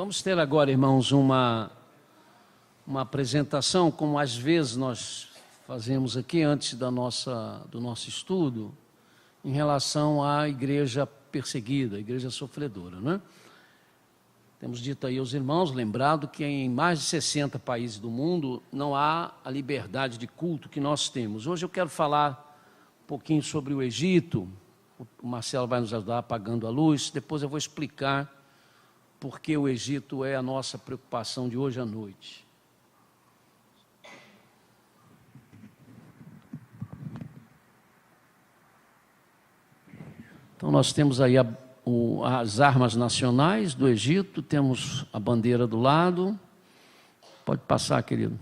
Vamos ter agora, irmãos, uma apresentação, como às vezes nós fazemos aqui antes do nosso estudo, em relação à igreja perseguida, a igreja sofredora, né? Temos dito aí aos irmãos, lembrado que em mais de 60 países do mundo não há a liberdade de culto que nós temos. Hoje eu quero falar um pouquinho sobre o Egito. O Marcelo vai nos ajudar apagando a luz. Depois eu vou explicar por que o Egito é a nossa preocupação de hoje à noite. Então nós temos aí as armas nacionais do Egito, temos a bandeira do lado. Pode passar, querido.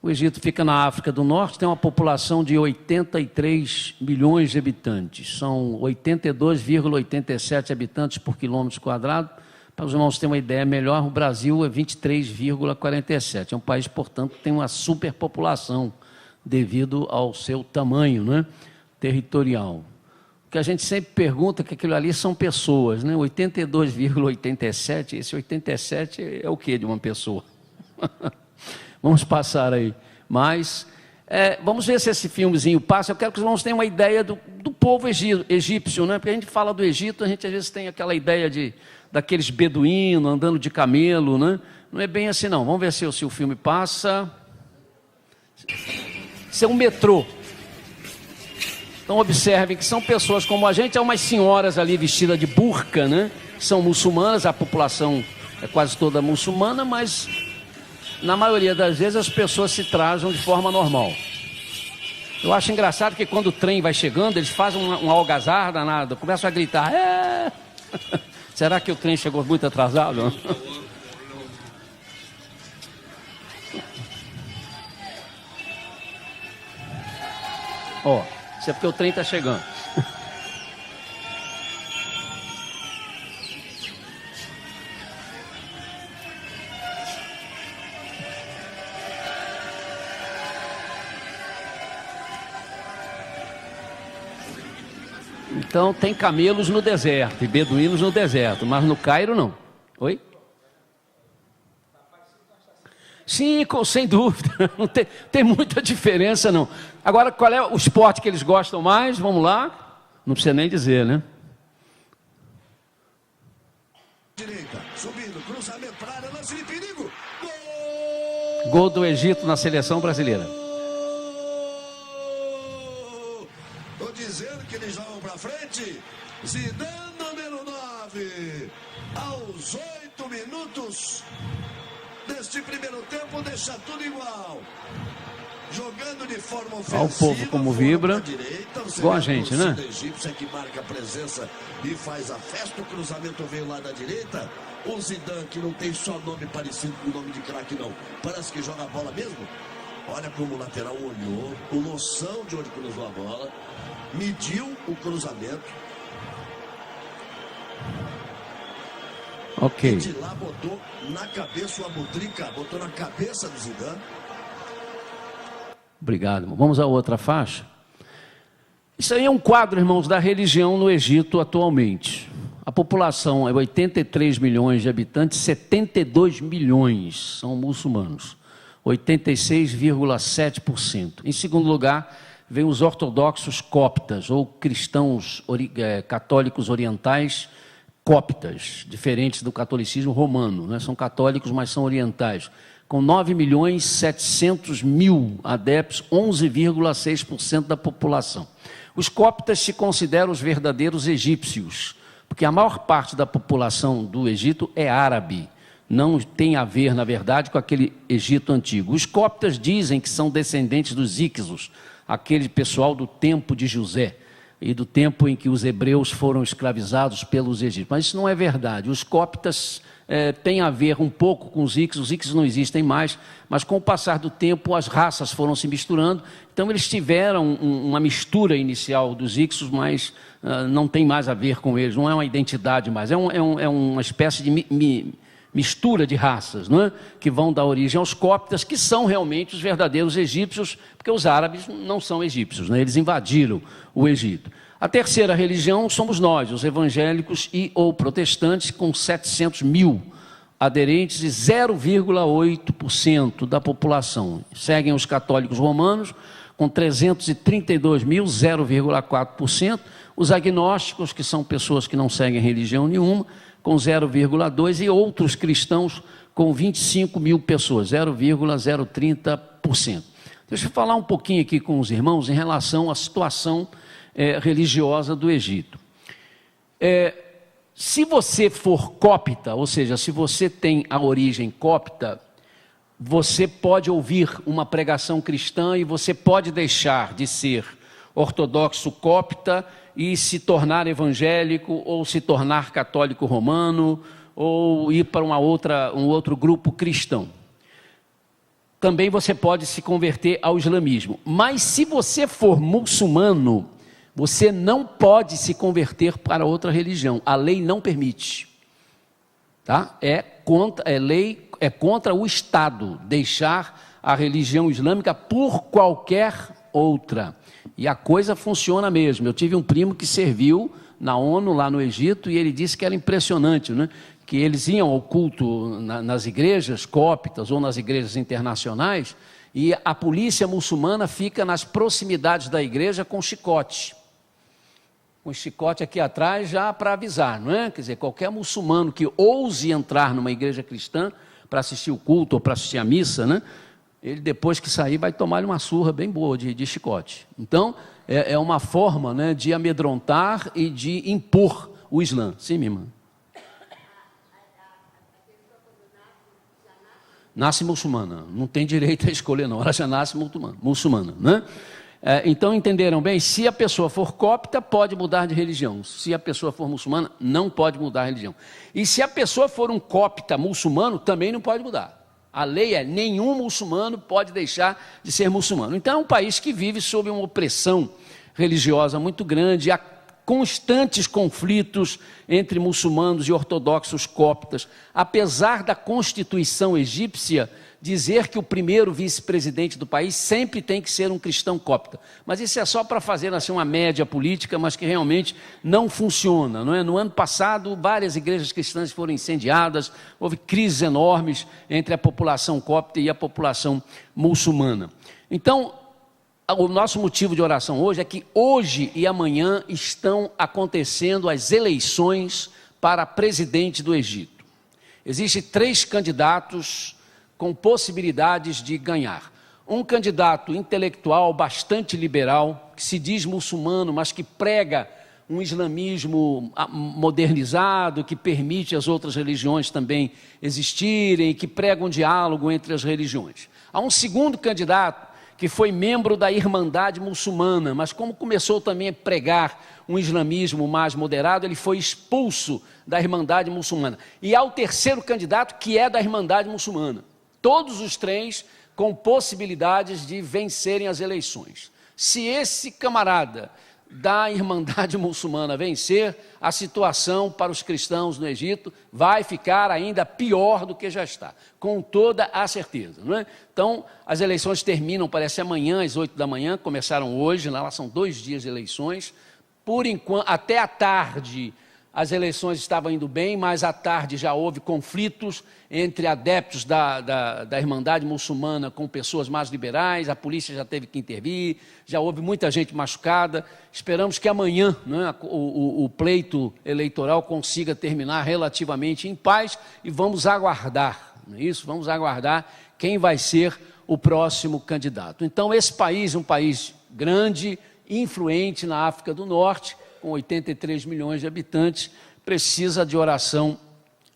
O Egito fica na África do Norte, tem uma população de 83 milhões de habitantes. São 82,87 habitantes por quilômetro quadrado. Para os irmãos terem uma ideia melhor, o Brasil é 23,47. É um país, portanto, que tem uma superpopulação devido ao seu tamanho, né, territorial. O que a gente sempre pergunta é que aquilo ali são pessoas, né? 82,87, esse 87 é o que de uma pessoa? Vamos passar aí. Mas, vamos ver se esse filmezinho passa. Eu quero que os irmãos tenham uma ideia do povo egípcio, né? Porque a gente fala do Egito, a gente às vezes tem aquela ideia daqueles beduínos andando de camelo, né? Não é bem assim não. Vamos ver se o filme passa. Isso é um metrô. Então observem que são pessoas como a gente, há umas senhoras ali vestidas de burca, né? São muçulmanas, a população é quase toda muçulmana, mas na maioria das vezes as pessoas se trajam de forma normal. Eu acho engraçado que quando o trem vai chegando, eles fazem uma algazarra danada, começam a gritar. Será que o trem chegou muito atrasado? Ó. Isso é porque o trem está chegando. Então tem camelos no deserto e beduínos no deserto, mas no Cairo não. Oi? Sim, sem dúvida, não tem muita diferença não. Agora, qual é o esporte que eles gostam mais? Vamos lá, não precisa nem dizer, né? Direita, subindo, cruzamento para a área, lance de perigo. Gol do Egito na seleção brasileira. Estou dizendo que eles jogam para frente. Zidane, número 9, aos 8 minutos deste primeiro tempo, deixa tudo igual. Jogando de forma ofensiva. Olha o povo como vibra. Direita, igual a gente, né? O egípcio é que marca a presença e faz a festa. O cruzamento veio lá da direita. O Zidane, que não tem só nome parecido com o nome de craque, não. Parece que joga a bola mesmo. Olha como o lateral olhou. O noção de onde cruzou a bola. Mediu o cruzamento. Ok. E de lá botou na cabeça o Abutrica, botou na cabeça do Zidane. Obrigado, irmão. Vamos à outra faixa. Isso aí é um quadro, irmãos, da religião no Egito atualmente. A população é 83 milhões de habitantes, 72 milhões são muçulmanos, 86,7%. Em segundo lugar, vem os ortodoxos coptas, ou cristãos católicos orientais coptas, diferentes do catolicismo romano, né? São católicos, mas são orientais, com 9.700.000 adeptos, 11,6% da população. Os coptas se consideram os verdadeiros egípcios, porque a maior parte da população do Egito é árabe, não tem a ver, na verdade, com aquele Egito antigo. Os coptas dizem que são descendentes dos Íxos, aquele pessoal do tempo de José, e do tempo em que os hebreus foram escravizados pelos egípcios. Mas isso não é verdade. Os coptas têm a ver um pouco com os Íxos não existem mais, mas com o passar do tempo as raças foram se misturando, então eles tiveram uma mistura inicial dos Íxos, mas não tem mais a ver com eles, não é uma identidade mais, é uma espécie de mistura de raças, não é? Que vão dar origem aos coptas, que são realmente os verdadeiros egípcios, porque os árabes não são egípcios, né? Eles invadiram o Egito. A terceira religião somos nós, os evangélicos e ou protestantes, com 700 mil aderentes e 0,8% da população. Seguem os católicos romanos, com 332 mil, 0,4%. Os agnósticos, que são pessoas que não seguem religião nenhuma, com 0,2%. E outros cristãos, com 25 mil pessoas, 0,030%. Deixa eu falar um pouquinho aqui com os irmãos em relação à situação religiosa do Egito. Se você for cópita, ou seja, se você tem a origem cópita, você pode ouvir uma pregação cristã e você pode deixar de ser ortodoxo cópita e se tornar evangélico ou se tornar católico romano ou ir para um outro grupo cristão. Também você pode se converter ao islamismo. Mas se você for muçulmano, você não pode se converter para outra religião. A lei não permite. Tá? É contra o Estado deixar a religião islâmica por qualquer outra. E a coisa funciona mesmo. Eu tive um primo que serviu na ONU, lá no Egito, e ele disse que era impressionante, né? Que eles iam ao culto nas igrejas cóptas ou nas igrejas internacionais, e a polícia muçulmana fica nas proximidades da igreja com chicote. Com chicote aqui atrás já para avisar, não é? Quer dizer, qualquer muçulmano que ouse entrar numa igreja cristã para assistir o culto ou para assistir a missa, né? Ele depois que sair vai tomar uma surra bem boa de chicote. Então, é uma forma, né, de amedrontar e de impor o Islã. Sim, minha irmã? Nasce muçulmana, não tem direito a escolher não, ela já nasce muçulmana, né? Então entenderam bem, se a pessoa for cópita, pode mudar de religião, se a pessoa for muçulmana, não pode mudar de religião, e se a pessoa for um cópita muçulmano, também não pode mudar. A lei é, nenhum muçulmano pode deixar de ser muçulmano. Então é um país que vive sob uma opressão religiosa muito grande, há constantes conflitos entre muçulmanos e ortodoxos cóptas, apesar da Constituição egípcia dizer que o primeiro vice-presidente do país sempre tem que ser um cristão cópita. Mas isso é só para fazer assim, uma média política, mas que realmente não funciona, não é? No ano passado, várias igrejas cristãs foram incendiadas, houve crises enormes entre a população cópita e a população muçulmana. Então, o nosso motivo de oração hoje é que hoje e amanhã estão acontecendo as eleições para presidente do Egito. Existem 3 candidatos com possibilidades de ganhar. Um candidato intelectual bastante liberal, que se diz muçulmano, mas que prega um islamismo modernizado, que permite as outras religiões também existirem, que prega um diálogo entre as religiões. Há um segundo candidato, que foi membro da Irmandade Muçulmana, mas como começou também a pregar um islamismo mais moderado, ele foi expulso da Irmandade Muçulmana. E há o terceiro candidato, que é da Irmandade Muçulmana. Todos os 3 com possibilidades de vencerem as eleições. Se esse camarada da Irmandade Muçulmana vencer, a situação para os cristãos no Egito vai ficar ainda pior do que já está, com toda a certeza, não é? Então, as eleições terminam, parece amanhã, às 8 da manhã, começaram hoje, lá são 2 dias de eleições, por enquanto, até à tarde, as eleições estavam indo bem, mas à tarde já houve conflitos entre adeptos da Irmandade Muçulmana com pessoas mais liberais, a polícia já teve que intervir, já houve muita gente machucada. Esperamos que amanhã, né, o pleito eleitoral consiga terminar relativamente em paz e vamos aguardar, não é isso? Vamos aguardar quem vai ser o próximo candidato. Então, esse país é um país grande, influente na África do Norte, com 83 milhões de habitantes, precisa de oração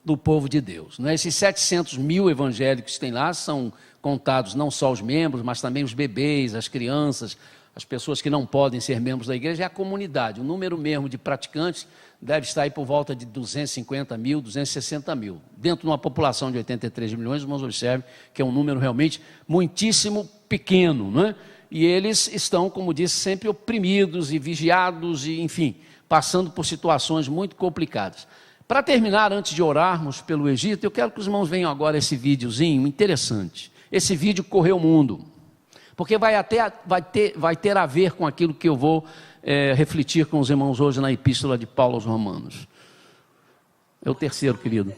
do povo de Deus. Esses 700 mil evangélicos que tem lá são contados não só os membros, mas também os bebês, as crianças, as pessoas que não podem ser membros da igreja, é a comunidade. O número mesmo de praticantes deve estar aí por volta de 250 mil, 260 mil. Dentro de uma população de 83 milhões, irmãos, observem que é um número realmente muitíssimo pequeno, não é? E eles estão, como disse, sempre oprimidos e vigiados, e, enfim, passando por situações muito complicadas. Para terminar, antes de orarmos pelo Egito, eu quero que os irmãos venham agora esse videozinho interessante. Esse vídeo correu o mundo, porque vai ter a ver com aquilo que eu vou refletir com os irmãos hoje na Epístola de Paulo aos Romanos. É o terceiro, querido.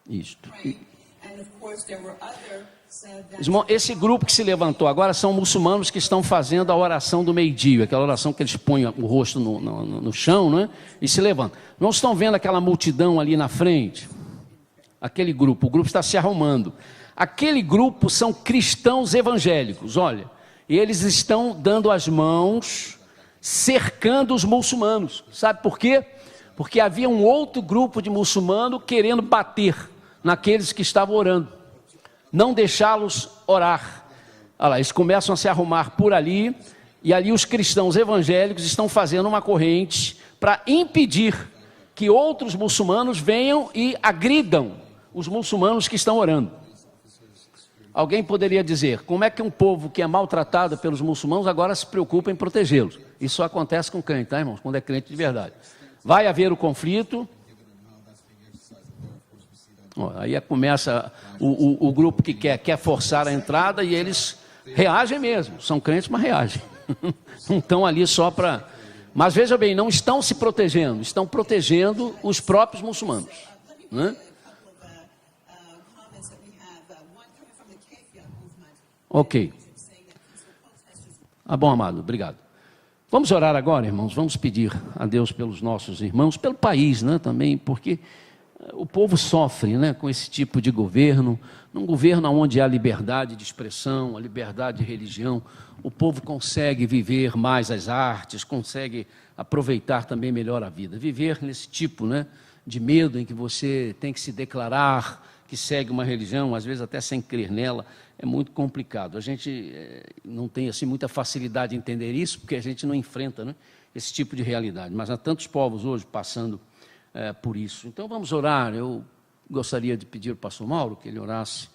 Isto. Esse grupo que se levantou agora são muçulmanos que estão fazendo a oração do meio-dia, aquela oração que eles põem o rosto no chão, né? E se levantam. Não estão vendo aquela multidão ali na frente? Aquele grupo, o grupo está se arrumando. Aquele grupo são cristãos evangélicos, olha, e eles estão dando as mãos, cercando os muçulmanos. Sabe por quê? Porque havia um outro grupo de muçulmanos querendo bater naqueles que estavam orando, não deixá-los orar. Olha lá, eles começam a se arrumar por ali, e ali os cristãos evangélicos estão fazendo uma corrente para impedir que outros muçulmanos venham e agridam os muçulmanos que estão orando. Alguém poderia dizer, como é que um povo que é maltratado pelos muçulmanos agora se preocupa em protegê-los? Isso só acontece com crente, tá, irmãos? Quando é crente de verdade. Vai haver o conflito. Aí começa o grupo que quer forçar a entrada e eles reagem mesmo. São crentes, mas reagem. Não estão ali só para... Mas veja bem, não estão se protegendo, estão protegendo os próprios muçulmanos, né? Ok. Ah, bom, amado, obrigado. Vamos orar agora, irmãos, vamos pedir a Deus pelos nossos irmãos, pelo país, né, também, porque o povo sofre, né, com esse tipo de governo, num governo onde há liberdade de expressão, a liberdade de religião, o povo consegue viver mais as artes, consegue aproveitar também melhor a vida. Viver nesse tipo, né, de medo em que você tem que se declarar que segue uma religião, às vezes até sem crer nela, é muito complicado. A gente não tem assim muita facilidade de entender isso, porque a gente não enfrenta, né, esse tipo de realidade. Mas há tantos povos hoje passando por isso. Então vamos orar. Eu gostaria de pedir ao pastor Mauro que ele orasse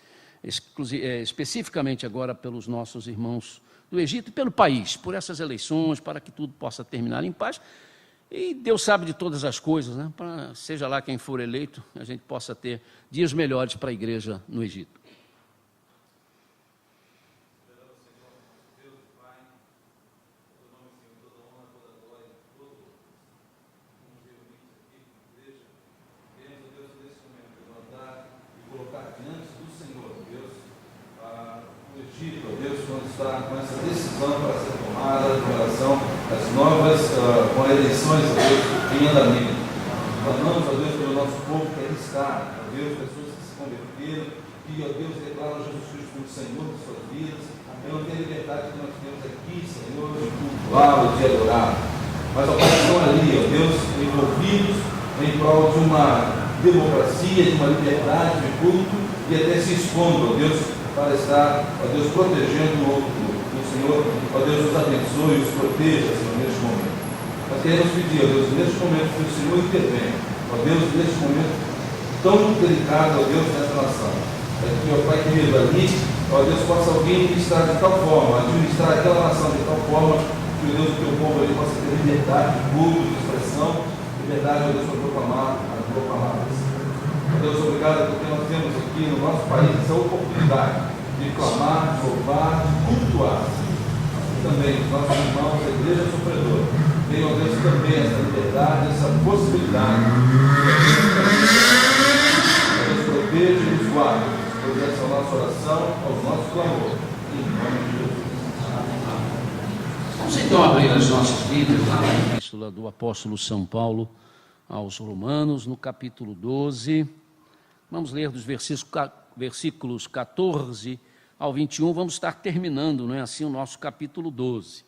especificamente agora pelos nossos irmãos do Egito e pelo país, por essas eleições, para que tudo possa terminar em paz. E Deus sabe de todas as coisas, né? Para, seja lá quem for eleito, a gente possa ter dias melhores para a igreja no Egito. Com essa decisão para ser tomada em relação às novas com eleições, a Deus, em andamento. Clamamos a Deus pelo nosso povo que aí está, a Deus, pessoas que se converteram, que, ó Deus, declaram Jesus Cristo como Senhor de suas vidas. Eu não tenho liberdade que nós temos aqui, Senhor, de cultuá-lo, de adorar. Mas, ó Pai, estão ali, ó Deus, envolvidos em prol de uma democracia, de uma liberdade de culto, e até se expondo, ó Deus, para estar, ó Deus, protegendo o outro grupo. Que o Senhor, ó Deus, os abençoe e os proteja, Senhor, neste momento. Nós queremos pedir, ó Deus, neste momento, que o Senhor intervenha, ó Deus, neste momento tão delicado, ó Deus, nessa nação. Que, ó Pai querido, ali, ó Deus, possa alguém ministrar de tal forma, administrar aquela nação de tal forma, que, ó Deus, o teu povo ali possa ter liberdade de culto, de expressão, liberdade, ó Deus, para proclamar as tuas palavras. Deus, obrigado porque nós temos aqui no nosso país essa oportunidade de clamar, de louvar, de cultuar. E também os nossos irmãos, a igreja sofredora, tenham, Deus, também essa liberdade, essa possibilidade. Deus proteja e nos guarde. Por essa nossa oração, ao nosso clamor. Em nome de Jesus. Vamos então abrir as nossas Bíblias lá na Epístola do apóstolo São Paulo aos Romanos, no capítulo 12. Vamos ler dos versículos 14 ao 21. Vamos estar terminando, não é assim, o nosso capítulo 12.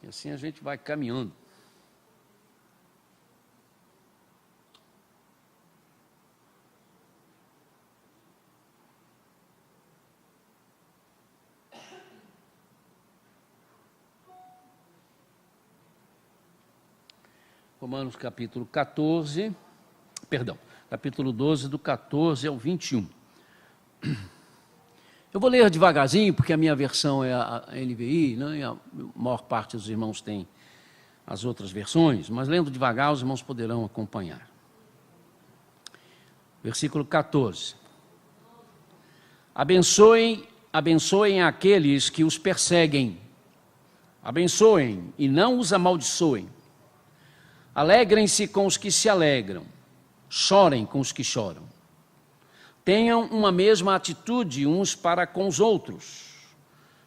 E assim a gente vai caminhando. Romanos capítulo 14, capítulo 12, do 14 ao 21. Eu vou ler devagarzinho, porque a minha versão é a NVI, né? E a maior parte dos irmãos tem as outras versões, mas lendo devagar os irmãos poderão acompanhar. Versículo 14. Abençoem aqueles que os perseguem, Abençoem e não os amaldiçoem. Alegrem-se com os que se alegram, chorem com os que choram. Tenham uma mesma atitude uns para com os outros.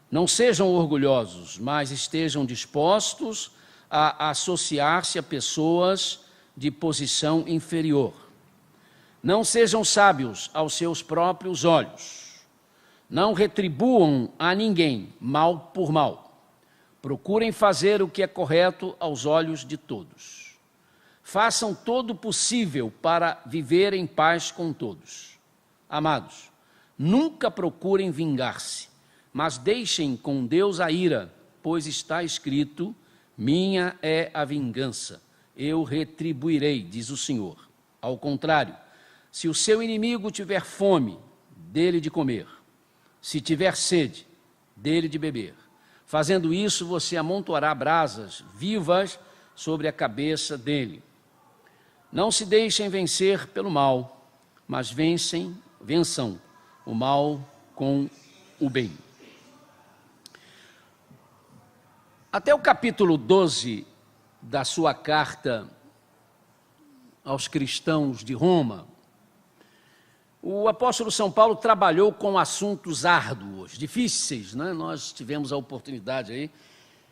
Não sejam orgulhosos, mas estejam dispostos a associar-se a pessoas de posição inferior. Não sejam sábios aos seus próprios olhos. Não retribuam a ninguém mal por mal. Procurem fazer o que é correto aos olhos de todos. Façam todo o possível para viver em paz com todos. Amados, nunca procurem vingar-se, mas deixem com Deus a ira, pois está escrito: minha é a vingança, eu retribuirei, diz o Senhor. Ao contrário, se o seu inimigo tiver fome, dê-lhe de comer. Se tiver sede, dê-lhe de beber. Fazendo isso, você amontoará brasas vivas sobre a cabeça dele. Não se deixem vencer pelo mal, mas vençam o mal com o bem. Até o capítulo 12 da sua carta aos cristãos de Roma, o apóstolo São Paulo trabalhou com assuntos árduos, difíceis, né? Nós tivemos a oportunidade aí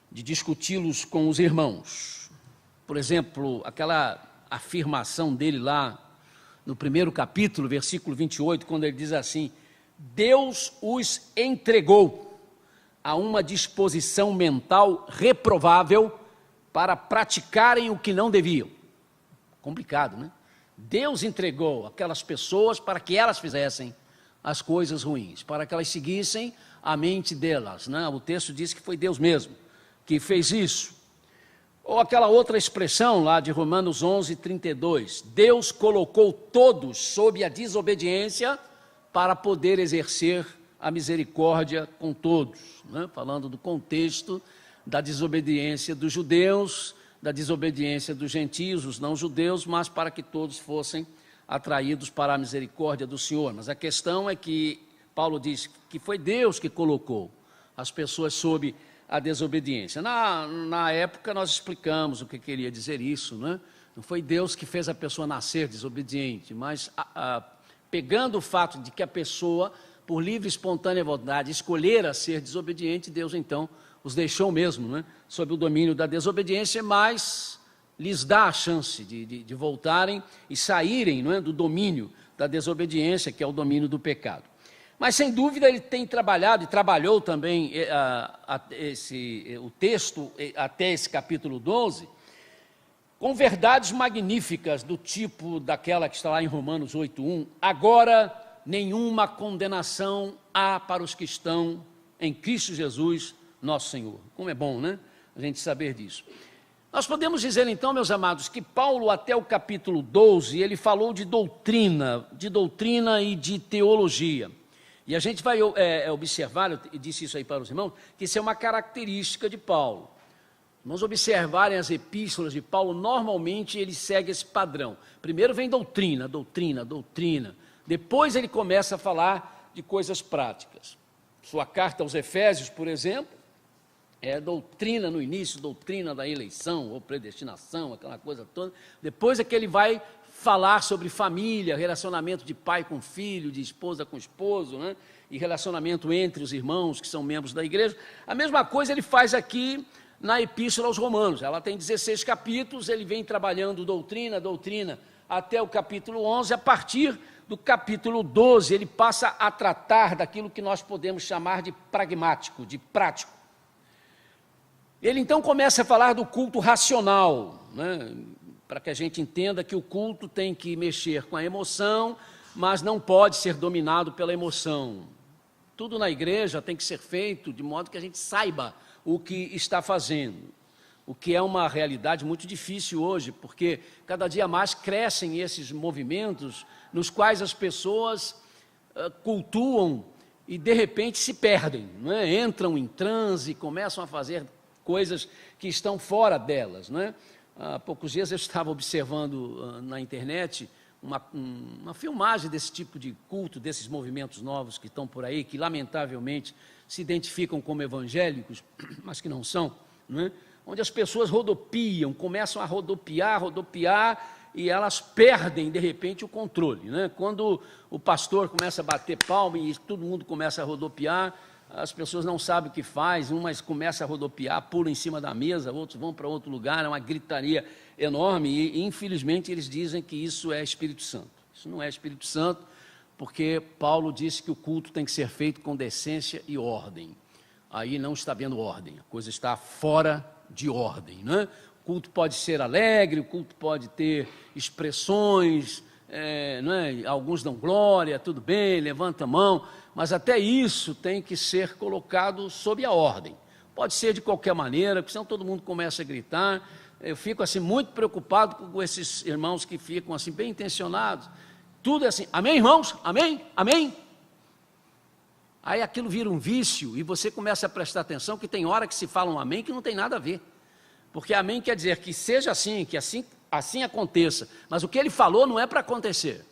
de discuti-los com os irmãos. Por exemplo, aquela afirmação dele lá no primeiro capítulo, versículo 28, quando ele diz assim: Deus os entregou a uma disposição mental reprovável para praticarem o que não deviam. Complicado, né? Deus entregou aquelas pessoas para que elas fizessem as coisas ruins, para que elas seguissem a mente delas, né? O texto diz que foi Deus mesmo que fez isso. Ou aquela outra expressão lá de Romanos 11:32, Deus colocou todos sob a desobediência para poder exercer a misericórdia com todos, né? Falando do contexto da desobediência dos judeus, da desobediência dos gentios, os não-judeus, mas para que todos fossem atraídos para a misericórdia do Senhor. Mas a questão é que Paulo diz que foi Deus que colocou as pessoas sob a desobediência. Na época nós explicamos o que queria dizer isso, né? Não foi Deus que fez a pessoa nascer desobediente, mas pegando o fato de que a pessoa, por livre e espontânea vontade, escolhera ser desobediente, Deus então os deixou mesmo, né, sob o domínio da desobediência, mas lhes dá a chance de voltarem e saírem, não é, do domínio da desobediência, que é o domínio do pecado. Mas, sem dúvida, ele tem trabalhado e trabalhou também o texto até esse capítulo 12, com verdades magníficas do tipo daquela que está lá em Romanos 8:1, agora nenhuma condenação há para os que estão em Cristo Jesus, nosso Senhor. Como é bom, né, a gente saber disso. Nós podemos dizer então, meus amados, que Paulo até o capítulo 12, ele falou de doutrina e de teologia. E a gente vai observar, eu disse isso aí para os irmãos, que isso é uma característica de Paulo. Vamos observarem as epístolas de Paulo, normalmente ele segue esse padrão. Primeiro vem doutrina. Depois ele começa a falar de coisas práticas. Sua carta aos Efésios, por exemplo, é doutrina no início, doutrina da eleição ou predestinação, aquela coisa toda. Depois é que ele vai falar sobre família, relacionamento de pai com filho, de esposa com esposo, né? E relacionamento entre os irmãos que são membros da igreja. A mesma coisa ele faz aqui na Epístola aos Romanos. Ela tem 16 capítulos, ele vem trabalhando doutrina, até o capítulo 11. A partir do capítulo 12, ele passa a tratar daquilo que nós podemos chamar de pragmático, de prático. Ele então começa a falar do culto racional, né? Para que a gente entenda que o culto tem que mexer com a emoção, mas não pode ser dominado pela emoção. Tudo na igreja tem que ser feito de modo que a gente saiba o que está fazendo, o que é uma realidade muito difícil hoje, porque cada dia mais crescem esses movimentos nos quais as pessoas cultuam e de repente se perdem, não é? Entram em transe, começam a fazer coisas que estão fora delas, não é? Há poucos dias eu estava observando na internet uma filmagem desse tipo de culto, desses movimentos novos que estão por aí, que lamentavelmente se identificam como evangélicos, mas que não são, né? Onde as pessoas rodopiam, começam a rodopiar, e elas perdem, de repente, o controle, né? Quando o pastor começa a bater palma e todo mundo começa a rodopiar, as pessoas não sabem o que faz, umas começam a rodopiar, pulam em cima da mesa, outros vão para outro lugar, é uma gritaria enorme, e infelizmente eles dizem que isso é Espírito Santo. Isso não é Espírito Santo, porque Paulo disse que o culto tem que ser feito com decência e ordem. Aí não está havendo ordem, a coisa está fora de ordem, né? O culto pode ser alegre, o culto pode ter expressões, né? Alguns dão glória, tudo bem, levanta a mão, mas até isso tem que ser colocado sob a ordem. Pode ser de qualquer maneira, porque senão todo mundo começa a gritar. Eu fico assim muito preocupado com esses irmãos que ficam assim bem intencionados. Tudo é assim, amém, irmãos? Amém? Amém? Aí aquilo vira um vício e você começa a prestar atenção que tem hora que se fala um amém que não tem nada a ver. Porque amém quer dizer que seja assim, que assim aconteça. Mas o que ele falou não é para acontecer.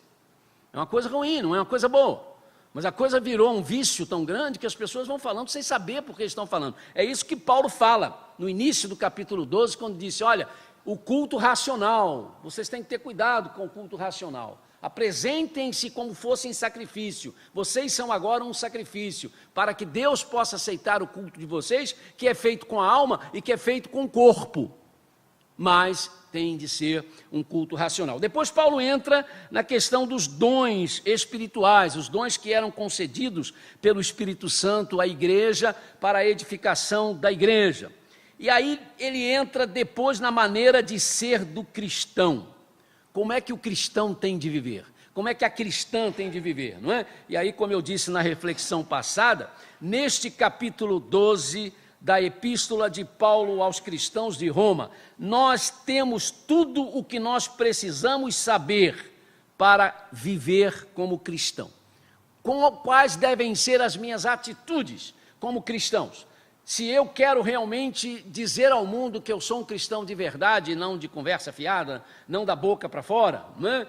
É uma coisa ruim, não é uma coisa boa. Mas a coisa virou um vício tão grande que as pessoas vão falando sem saber por que estão falando. É isso que Paulo fala no início do capítulo 12, quando disse, olha, o culto racional, vocês têm que ter cuidado com o culto racional. Apresentem-se como fossem sacrifício. Vocês são agora um sacrifício, para que Deus possa aceitar o culto de vocês, que é feito com a alma e que é feito com o corpo. Mas tem de ser um culto racional. Depois Paulo entra na questão dos dons espirituais, os dons que eram concedidos pelo Espírito Santo à igreja para a edificação da igreja. E aí ele entra depois na maneira de ser do cristão. Como é que o cristão tem de viver? Como é que a cristã tem de viver, não é? E aí, como eu disse na reflexão passada, neste capítulo 12 da Epístola de Paulo aos cristãos de Roma, nós temos tudo o que nós precisamos saber para viver como cristão. Quais devem ser as minhas atitudes como cristãos? Se eu quero realmente dizer ao mundo que eu sou um cristão de verdade, não de conversa fiada, não da boca para fora, né?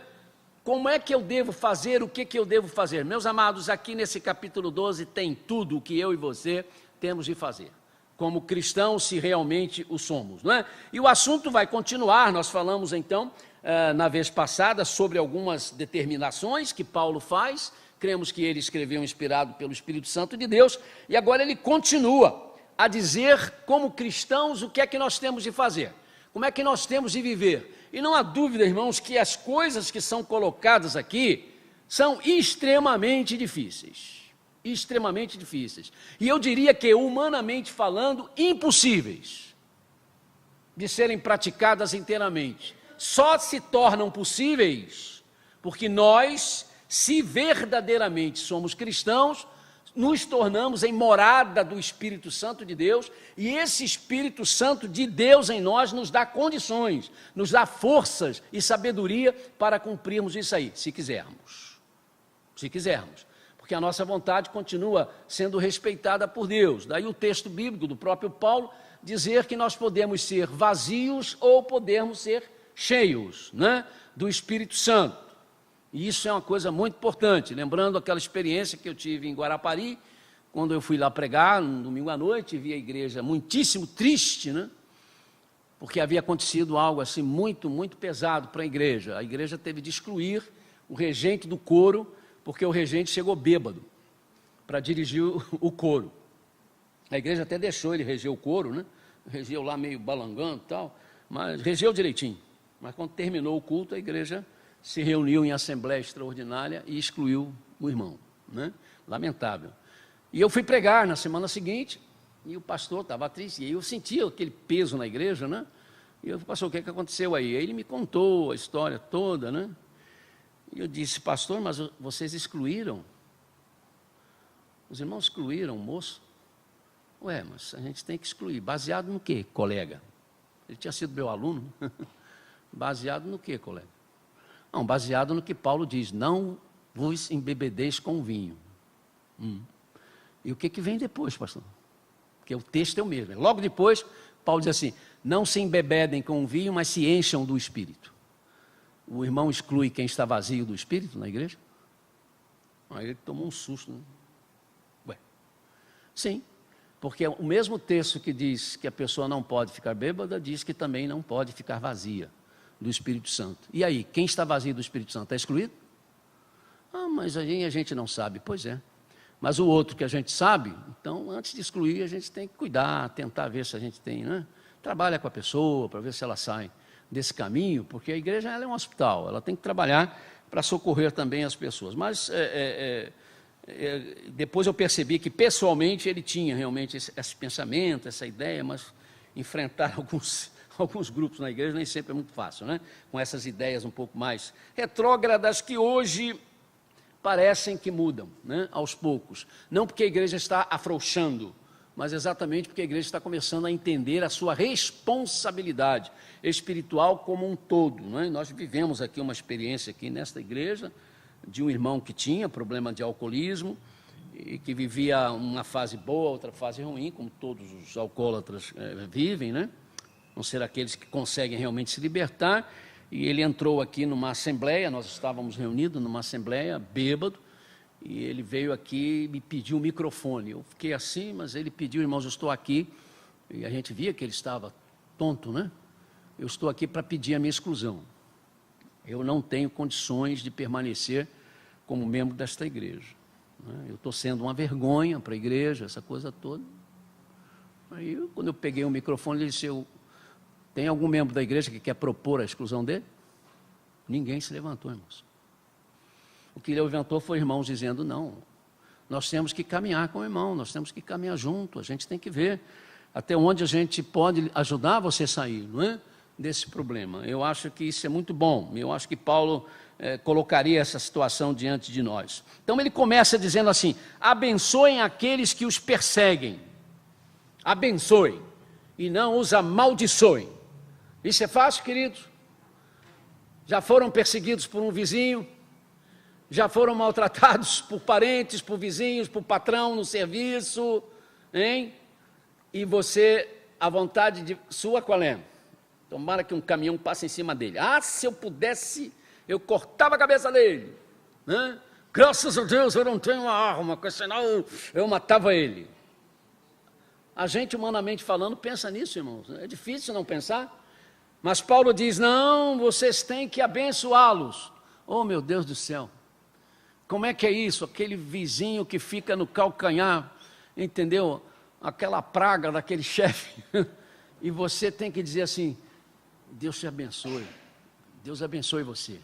Como é que eu devo fazer, o que eu devo fazer? Meus amados, aqui nesse capítulo 12 tem tudo o que eu e você temos de fazer, como cristãos, se realmente o somos, não é? E o assunto vai continuar, nós falamos então, na vez passada, sobre algumas determinações que Paulo faz, cremos que ele escreveu inspirado pelo Espírito Santo de Deus, e agora ele continua a dizer, como cristãos, o que é que nós temos de fazer, como é que nós temos de viver. E não há dúvida, irmãos, que as coisas que são colocadas aqui são extremamente difíceis, e eu diria que, humanamente falando, impossíveis de serem praticadas inteiramente. Só se tornam possíveis porque nós, se verdadeiramente somos cristãos, nos tornamos em morada do Espírito Santo de Deus, e esse Espírito Santo de Deus em nós nos dá condições, nos dá forças e sabedoria para cumprirmos isso aí, se quisermos, porque a nossa vontade continua sendo respeitada por Deus. Daí o texto bíblico do próprio Paulo dizer que nós podemos ser vazios ou podemos ser cheios, né, do Espírito Santo. E isso é uma coisa muito importante, lembrando aquela experiência que eu tive em Guarapari, quando eu fui lá pregar, no domingo à noite, vi a igreja muitíssimo triste, né? Porque havia acontecido algo assim muito, muito pesado para a igreja teve de excluir o regente do coro, porque o regente chegou bêbado para dirigir o coro. A igreja até deixou ele reger o coro, né? Regeu lá meio balangando e tal, mas regeu direitinho. Mas quando terminou o culto, a igreja se reuniu em assembleia extraordinária e excluiu o irmão, né? Lamentável. E eu fui pregar na semana seguinte, e o pastor estava triste, e eu sentia aquele peso na igreja, né? E eu falei, pastor, o que aconteceu aí? Aí ele me contou a história toda, né? E eu disse, pastor, mas vocês excluíram? Os irmãos excluíram o moço? Ué, mas a gente tem que excluir. Baseado no quê, colega? Ele tinha sido meu aluno. Baseado no quê, colega? Não, baseado no que Paulo diz, não vos embebedeis com vinho. E o que vem depois, pastor? Porque o texto é o mesmo. Logo depois, Paulo diz assim, não se embebedem com vinho, mas se encham do Espírito. O irmão exclui quem está vazio do Espírito na igreja? Aí ele tomou um susto, né? Ué, sim, Porque o mesmo texto que diz que a pessoa não pode ficar bêbada, diz que também não pode ficar vazia do Espírito Santo. E aí, quem está vazio do Espírito Santo? Está excluído? Ah, mas a gente não sabe. Pois é. Mas o outro que a gente sabe, então, antes de excluir, a gente tem que cuidar, tentar ver se a gente tem, né? Trabalha com a pessoa para ver se ela sai desse caminho, porque a igreja ela é um hospital, ela tem que trabalhar para socorrer também as pessoas. Mas depois eu percebi que pessoalmente ele tinha realmente esse pensamento, essa ideia, mas enfrentar alguns grupos na igreja nem sempre é muito fácil, né? Com essas ideias um pouco mais retrógradas que hoje parecem que mudam, né? Aos poucos. Não porque a igreja está afrouxando, mas exatamente porque a igreja está começando a entender a sua responsabilidade espiritual como um todo, né? Nós vivemos aqui uma experiência aqui nesta igreja de um irmão que tinha problema de alcoolismo e que vivia uma fase boa, outra fase ruim, como todos os alcoólatras vivem, né? Não ser aqueles que conseguem realmente se libertar. E ele entrou aqui numa assembleia, nós estávamos reunidos numa assembleia, bêbado, e ele veio aqui e me pediu o microfone. Eu fiquei assim, mas ele pediu, irmãos, eu estou aqui, e a gente via que ele estava tonto, né? Eu estou aqui para pedir a minha exclusão. Eu não tenho condições de permanecer como membro desta igreja, né? Eu estou sendo uma vergonha para a igreja, essa coisa toda. Aí, quando eu peguei o microfone, ele disse, tem algum membro da igreja que quer propor a exclusão dele? Ninguém se levantou, irmãos. O que ele levantou foi irmãos dizendo, não, nós temos que caminhar com o irmão, nós temos que caminhar junto, a gente tem que ver até onde a gente pode ajudar você a sair, não é? Desse problema. Eu acho que isso é muito bom, eu acho que Paulo colocaria essa situação diante de nós. Então ele começa dizendo assim, abençoem aqueles que os perseguem, abençoem, e não os amaldiçoem. Isso é fácil, queridos? Já foram perseguidos por um vizinho? Já foram maltratados por parentes, por vizinhos, por patrão no serviço? Hein? E você, a vontade sua qual é? Tomara que um caminhão passe em cima dele. Ah, se eu pudesse, eu cortava a cabeça dele, né? Graças a Deus eu não tenho uma arma, porque senão eu matava ele. A gente, humanamente falando, pensa nisso, irmãos. É difícil não pensar. Mas Paulo diz, não, vocês têm que abençoá-los. Oh, meu Deus do céu. Como é que é isso? Aquele vizinho que fica no calcanhar, entendeu? Aquela praga daquele chefe. E você tem que dizer assim, Deus te abençoe. Deus abençoe você.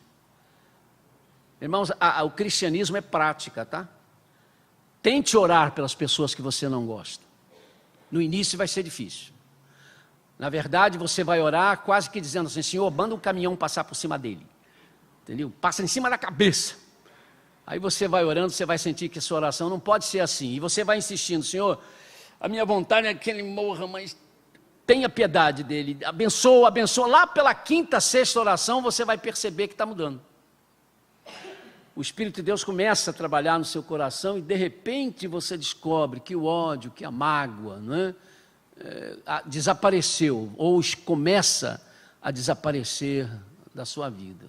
Irmãos, o cristianismo é prática, tá? Tente orar pelas pessoas que você não gosta. No início vai ser difícil. Na verdade, você vai orar quase que dizendo assim, Senhor, manda um caminhão passar por cima dele. Entendeu? Passa em cima da cabeça. Aí você vai orando, você vai sentir que a sua oração não pode ser assim. E você vai insistindo, Senhor, a minha vontade é que ele morra, mas tenha piedade dele. Abençoa, abençoa. Lá pela quinta, sexta oração, você vai perceber que está mudando. O Espírito de Deus começa a trabalhar no seu coração e de repente você descobre que o ódio, que a mágoa, não é? Desapareceu, ou começa a desaparecer da sua vida.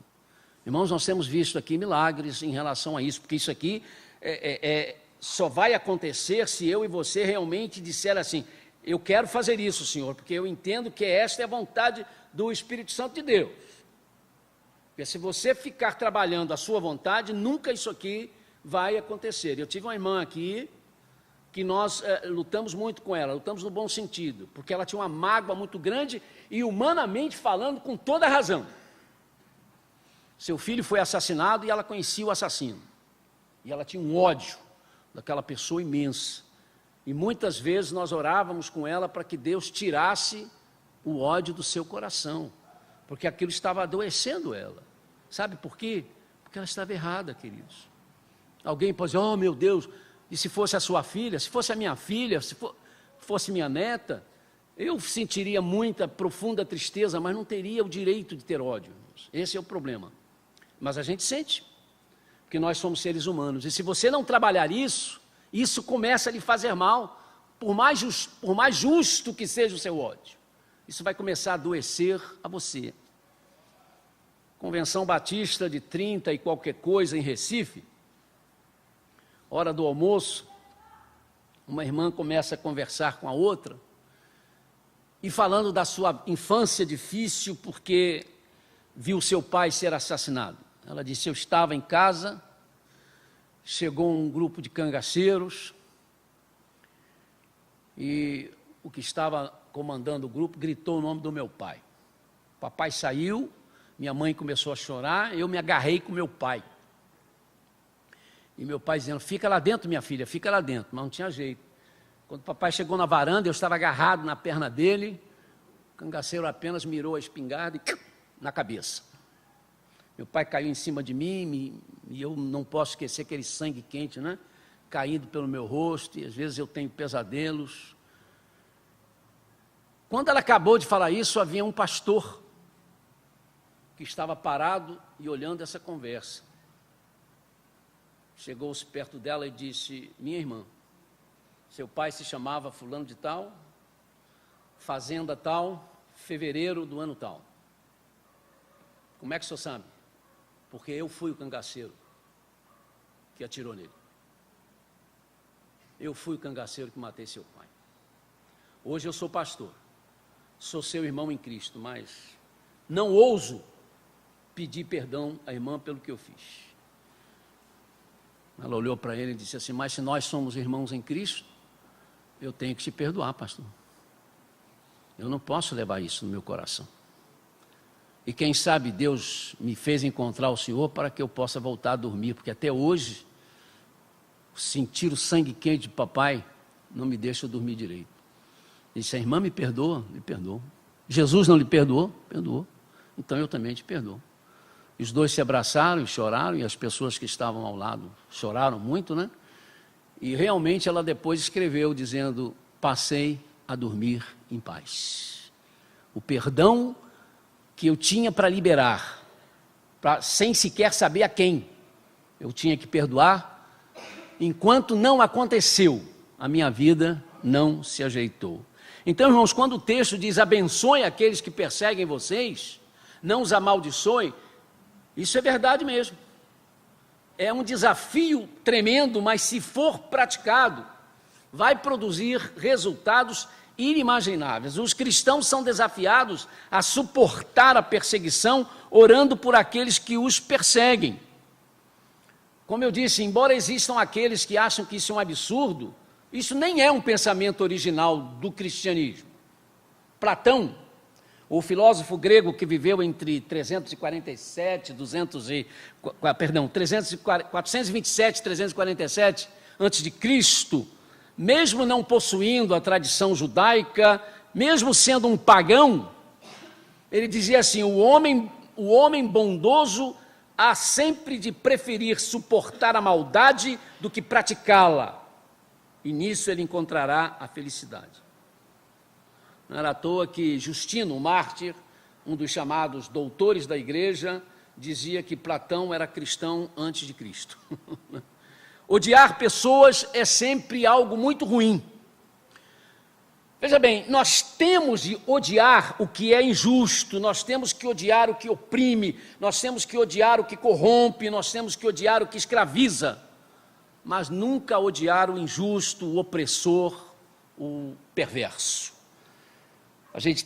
Irmãos, nós temos visto aqui milagres em relação a isso, porque isso aqui só vai acontecer se eu e você realmente disser assim, eu quero fazer isso, Senhor, porque eu entendo que esta é a vontade do Espírito Santo de Deus. Porque se você ficar trabalhando a sua vontade, nunca isso aqui vai acontecer. Eu tive uma irmã aqui, que nós lutamos muito com ela, lutamos no bom sentido, porque ela tinha uma mágoa muito grande e humanamente falando com toda a razão. Seu filho foi assassinado e ela conhecia o assassino. E ela tinha um ódio daquela pessoa imensa. E muitas vezes nós orávamos com ela para que Deus tirasse o ódio do seu coração, porque aquilo estava adoecendo ela. Sabe por quê? Porque ela estava errada, queridos. Alguém pode dizer, oh meu Deus, e se fosse a sua filha, se fosse a minha filha, se fosse minha neta, eu sentiria muita, profunda tristeza, mas não teria o direito de ter ódio. Esse é o problema. Mas a gente sente, porque nós somos seres humanos. E se você não trabalhar isso, isso começa a lhe fazer mal, por mais justo que seja o seu ódio. Isso vai começar a adoecer a você. Convenção Batista de 30 e qualquer coisa em Recife, hora do almoço, uma irmã começa a conversar com a outra e falando da sua infância difícil porque viu seu pai ser assassinado. Ela disse: eu estava em casa, chegou um grupo de cangaceiros e o que estava comandando o grupo gritou o nome do meu pai. O papai saiu, minha mãe começou a chorar, eu me agarrei com meu pai. E meu pai dizendo: fica lá dentro, minha filha, fica lá dentro. Mas não tinha jeito. Quando o papai chegou na varanda, eu estava agarrado na perna dele, o cangaceiro apenas mirou a espingarda e na cabeça. Meu pai caiu em cima de mim e eu não posso esquecer aquele sangue quente, né? Caindo pelo meu rosto, e às vezes eu tenho pesadelos. Quando ela acabou de falar isso, havia um pastor que estava parado e olhando essa conversa. Chegou-se perto dela e disse: minha irmã, seu pai se chamava fulano de tal, fazenda tal, fevereiro do ano tal. Como é que o senhor sabe? Porque eu fui o cangaceiro que atirou nele. Eu fui o cangaceiro que matei seu pai. Hoje eu sou pastor, sou seu irmão em Cristo, mas não ouso pedir perdão à irmã pelo que eu fiz. Ela olhou para ele e disse assim: mas se nós somos irmãos em Cristo, eu tenho que te perdoar, pastor. Eu não posso levar isso no meu coração. E quem sabe Deus me fez encontrar o Senhor para que eu possa voltar a dormir, porque até hoje, sentir o sangue quente de papai não me deixa dormir direito. Ele disse: a irmã me perdoa? Me perdoa. Jesus não lhe perdoou? Perdoou. Então eu também te perdoo. Os dois se abraçaram e choraram, e as pessoas que estavam ao lado choraram muito, né? E realmente ela depois escreveu dizendo: passei a dormir em paz. O perdão que eu tinha para liberar, sem sequer saber a quem eu tinha que perdoar, enquanto não aconteceu, a minha vida não se ajeitou. Então, irmãos, quando o texto diz: abençoe aqueles que perseguem vocês, não os amaldiçoe, isso é verdade mesmo. É um desafio tremendo, mas se for praticado, vai produzir resultados inimagináveis. Os cristãos são desafiados a suportar a perseguição, orando por aqueles que os perseguem. Como eu disse, embora existam aqueles que acham que isso é um absurdo, isso nem é um pensamento original do cristianismo. Platão, o filósofo grego que viveu entre 427 e 347 antes de Cristo, mesmo não possuindo a tradição judaica, mesmo sendo um pagão, ele dizia assim: o homem bondoso há sempre de preferir suportar a maldade do que praticá-la, e nisso ele encontrará a felicidade. Não era à toa que Justino, o mártir, um dos chamados doutores da igreja, dizia que Platão era cristão antes de Cristo. Odiar pessoas é sempre algo muito ruim. Veja bem, nós temos de odiar o que é injusto, nós temos que odiar o que oprime, nós temos que odiar o que corrompe, nós temos que odiar o que escraviza, mas nunca odiar o injusto, o opressor, o perverso. A gente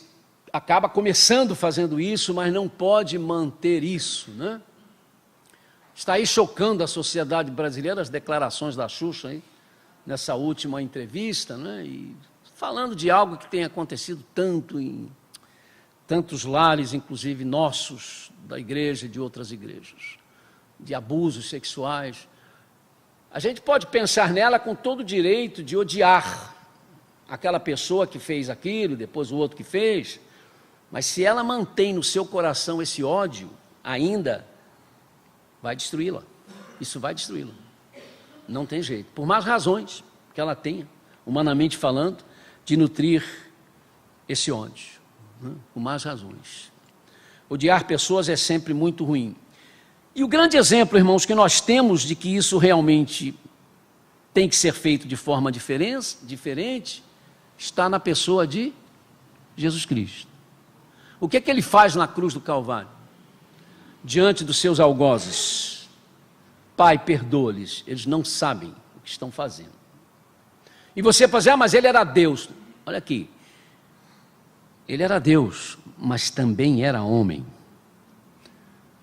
acaba começando fazendo isso, mas não pode manter isso, né? Está aí chocando a sociedade brasileira as declarações da Xuxa aí, nessa última entrevista, né? E falando de algo que tem acontecido tanto em tantos lares, inclusive nossos, da igreja e de outras igrejas, de abusos sexuais. A gente pode pensar nela com todo o direito de odiar aquela pessoa que fez aquilo, depois o outro que fez, mas se ela mantém no seu coração esse ódio, ainda vai destruí-la. Isso vai destruí-la. Não tem jeito. Por mais razões que ela tenha, humanamente falando, de nutrir esse ódio. Né? Por mais razões. Odiar pessoas é sempre muito ruim. E o grande exemplo, irmãos, que nós temos de que isso realmente tem que ser feito de forma diferente, está na pessoa de Jesus Cristo. O que é que ele faz na cruz do Calvário? Diante dos seus algozes: Pai, perdoa-lhes, eles não sabem o que estão fazendo. E você pode dizer, mas ele era Deus. Olha aqui, ele era Deus, mas também era homem.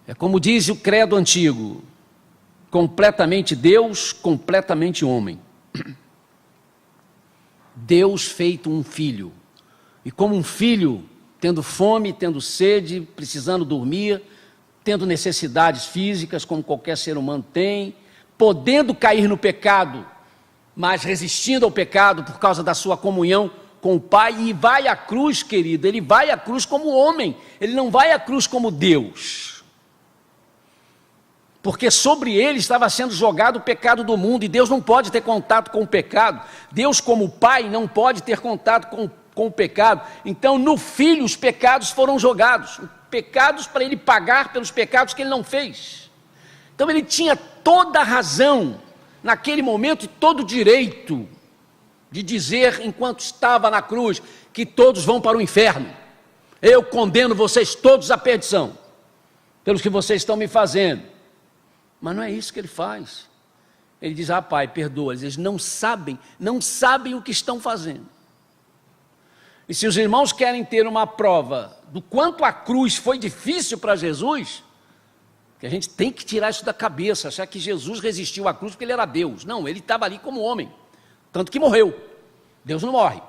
É como diz o credo antigo, completamente Deus, completamente homem. Deus feito um filho. E como um filho, tendo fome, tendo sede, precisando dormir, tendo necessidades físicas, como qualquer ser humano tem, podendo cair no pecado, mas resistindo ao pecado por causa da sua comunhão com o Pai, e vai à cruz, querido, ele vai à cruz como homem, ele não vai à cruz como Deus. Porque sobre ele estava sendo jogado o pecado do mundo, e Deus não pode ter contato com o pecado. Deus, como Pai, não pode ter contato com o pecado. Então, no Filho, os pecados foram jogados. Pecados para ele pagar pelos pecados que ele não fez. Então, ele tinha toda a razão, naquele momento, e todo o direito de dizer, enquanto estava na cruz, que todos vão para o inferno. Eu condeno vocês todos à perdição, pelos que vocês estão me fazendo. Mas não é isso que ele faz. Ele diz, Pai, perdoa-lhes, eles não sabem o que estão fazendo. E se os irmãos querem ter uma prova do quanto a cruz foi difícil para Jesus, que a gente tem que tirar isso da cabeça, achar que Jesus resistiu à cruz porque ele era Deus. Não, ele estava ali como homem, tanto que morreu. Deus não morre.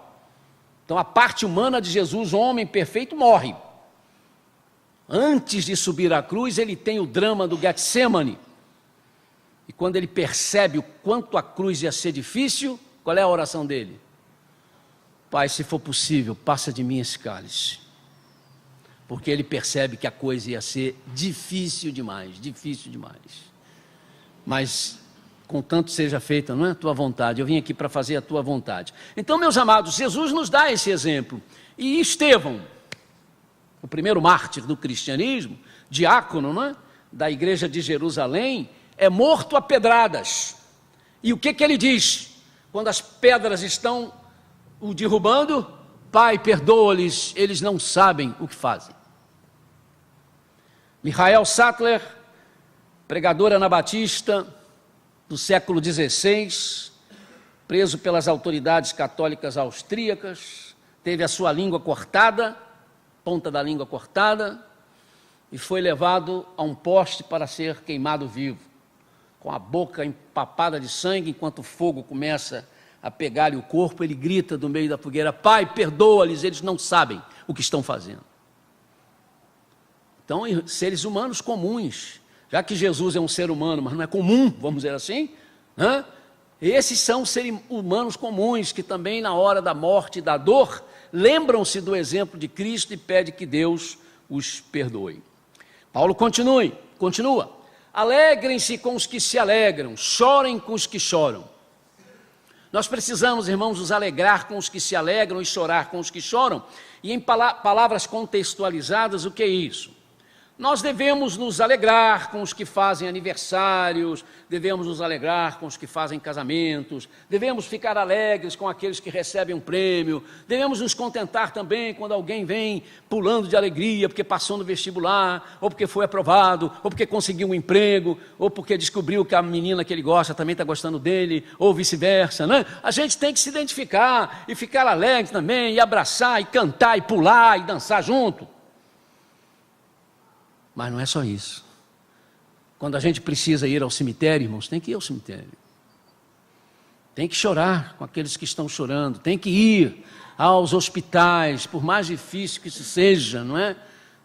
Então a parte humana de Jesus, homem perfeito, morre. Antes de subir à cruz, ele tem o drama do Getsemane. E quando ele percebe o quanto a cruz ia ser difícil, qual é a oração dele? Pai, se for possível, passa de mim esse cálice. Porque ele percebe que a coisa ia ser difícil demais. Mas, contanto seja feita, não é a tua vontade, eu vim aqui para fazer a tua vontade. Então, meus amados, Jesus nos dá esse exemplo. E Estevão, o primeiro mártir do cristianismo, diácono, não é? Da igreja de Jerusalém, é morto a pedradas. E o que ele diz? Quando as pedras estão o derrubando, Pai, perdoa-lhes, eles não sabem o que fazem. Michael Sattler, pregador anabatista do século XVI, preso pelas autoridades católicas austríacas, teve a sua língua cortada, ponta da língua cortada, e foi levado a um poste para ser queimado vivo, com a boca empapada de sangue, enquanto o fogo começa a pegar-lhe o corpo, ele grita do meio da fogueira, Pai, perdoa-lhes, eles não sabem o que estão fazendo. Então, seres humanos comuns, já que Jesus é um ser humano, mas não é comum, vamos dizer assim, né? Esses são seres humanos comuns, que também na hora da morte e da dor, lembram-se do exemplo de Cristo e pedem que Deus os perdoe. Paulo continua, alegrem-se com os que se alegram, chorem com os que choram. Nós precisamos, irmãos, nos alegrar com os que se alegram e chorar com os que choram. E em palavras contextualizadas, o que é isso? Nós devemos nos alegrar com os que fazem aniversários, devemos nos alegrar com os que fazem casamentos, devemos ficar alegres com aqueles que recebem um prêmio, devemos nos contentar também quando alguém vem pulando de alegria porque passou no vestibular, ou porque foi aprovado, ou porque conseguiu um emprego, ou porque descobriu que a menina que ele gosta também está gostando dele, ou vice-versa, né? A gente tem que se identificar e ficar alegre também, e abraçar, e cantar, e pular, e dançar junto. Mas não é só isso. Quando a gente precisa ir ao cemitério, irmãos, tem que ir ao cemitério. Tem que chorar com aqueles que estão chorando. Tem que ir aos hospitais, por mais difícil que isso seja, não é?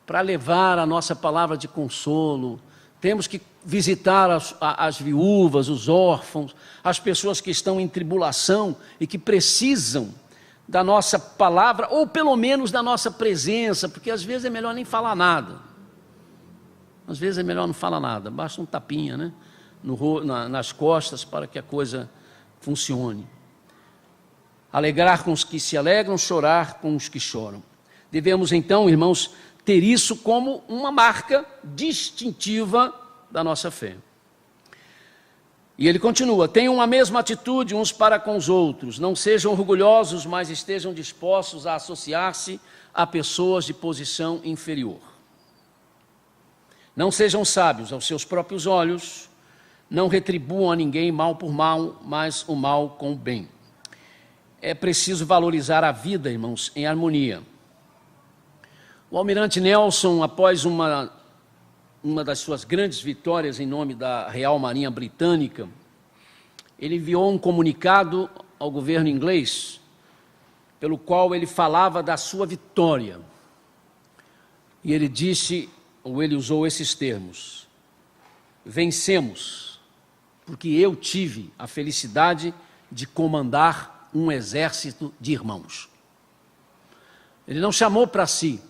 Para levar a nossa palavra de consolo. Temos que visitar as viúvas, os órfãos, as pessoas que estão em tribulação e que precisam da nossa palavra, ou pelo menos da nossa presença, porque às vezes é melhor nem falar nada. Às vezes é melhor não falar nada, basta um tapinha, né? Nas costas para que a coisa funcione. Alegrar com os que se alegram, chorar com os que choram. Devemos então, irmãos, ter isso como uma marca distintiva da nossa fé. E ele continua, tenham a mesma atitude uns para com os outros, não sejam orgulhosos, mas estejam dispostos a associar-se a pessoas de posição inferior. Não sejam sábios aos seus próprios olhos, não retribuam a ninguém mal por mal, mas o mal com o bem. é preciso valorizar a vida, irmãos, em harmonia. O almirante Nelson, após uma das suas grandes vitórias em nome da Real Marinha Britânica, ele enviou um comunicado ao governo inglês, pelo qual ele falava da sua vitória. E ele disse, ou ele usou esses termos: vencemos, porque eu tive a felicidade de comandar um exército de irmãos. Ele não chamou para si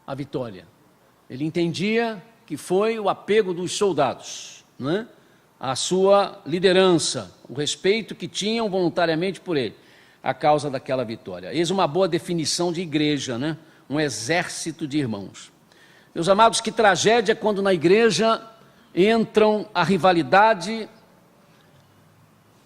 a vitória. Ele entendia que foi o apego dos soldados, né? A sua liderança, o respeito que tinham voluntariamente por ele, a causa daquela vitória. Eis uma boa definição de igreja, né? Um exército de irmãos. Meus amados, que tragédia quando na igreja entram a rivalidade,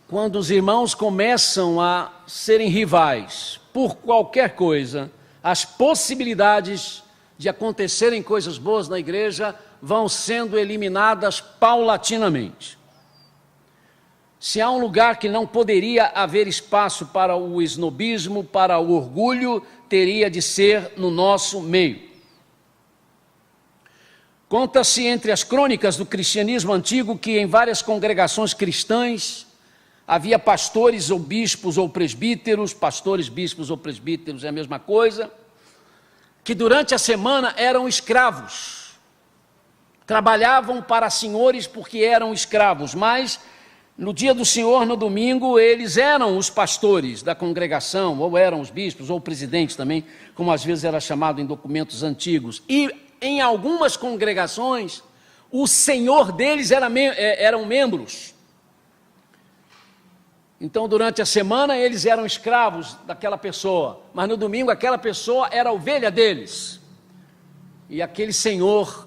quando os irmãos começam a serem rivais por qualquer coisa, as possibilidades de acontecerem coisas boas na igreja vão sendo eliminadas paulatinamente. Se há um lugar que não poderia haver espaço para o esnobismo, para o orgulho, teria de ser no nosso meio. Conta-se entre as crônicas do cristianismo antigo que em várias congregações cristãs havia pastores ou bispos ou presbíteros, pastores, bispos ou presbíteros é a mesma coisa, que durante a semana eram escravos, trabalhavam para senhores porque eram escravos, mas no dia do Senhor, no domingo, eles eram os pastores da congregação, ou eram os bispos, ou presidentes também, como às vezes era chamado em documentos antigos. E em algumas congregações, o senhor deles eram membros. Então, durante a semana, eles eram escravos daquela pessoa, mas no domingo, aquela pessoa era a ovelha deles. E aquele senhor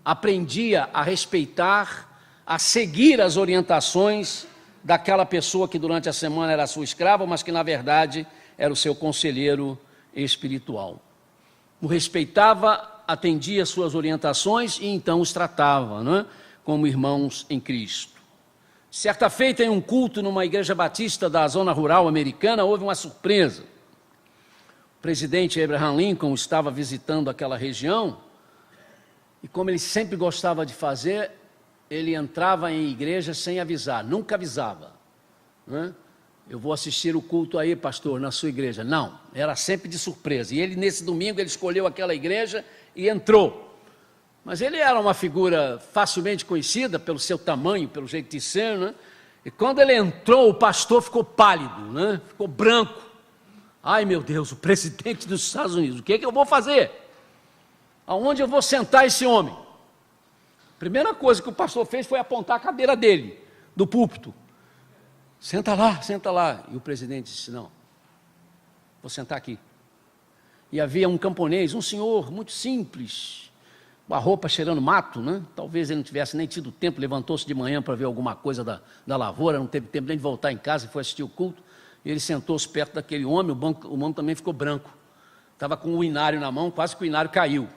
aprendia a respeitar, a seguir as orientações daquela pessoa que durante a semana era sua escrava, mas que na verdade era o seu conselheiro espiritual. O respeitava, atendia às suas orientações e então os tratava, não é? Como irmãos em Cristo. Certa feita, em um culto numa igreja batista da zona rural americana, houve uma surpresa. O presidente Abraham Lincoln estava visitando aquela região e, como ele sempre gostava de fazer, ele entrava em igreja sem avisar, nunca avisava, né? Eu vou assistir o culto aí, pastor, na sua igreja. Não, era sempre de surpresa. E ele, nesse domingo, ele escolheu aquela igreja e entrou. Mas ele era uma figura facilmente conhecida pelo seu tamanho, pelo jeito de ser, né? E quando ele entrou, o pastor ficou pálido, né? Ficou branco. Ai, meu Deus, o presidente dos Estados Unidos, o que é que eu vou fazer? Aonde eu vou sentar esse homem? Primeira coisa que o pastor fez foi apontar a cadeira dele, do púlpito. Senta lá, senta lá. E o presidente disse, não, vou sentar aqui. E havia um camponês, um senhor muito simples, com a roupa cheirando mato, né? Talvez ele não tivesse nem tido tempo, levantou-se de manhã para ver alguma coisa da lavoura, não teve tempo nem de voltar em casa e foi assistir o culto. E ele sentou-se perto daquele homem, o homem também ficou branco. Estava com o inário na mão, quase que o inário caiu.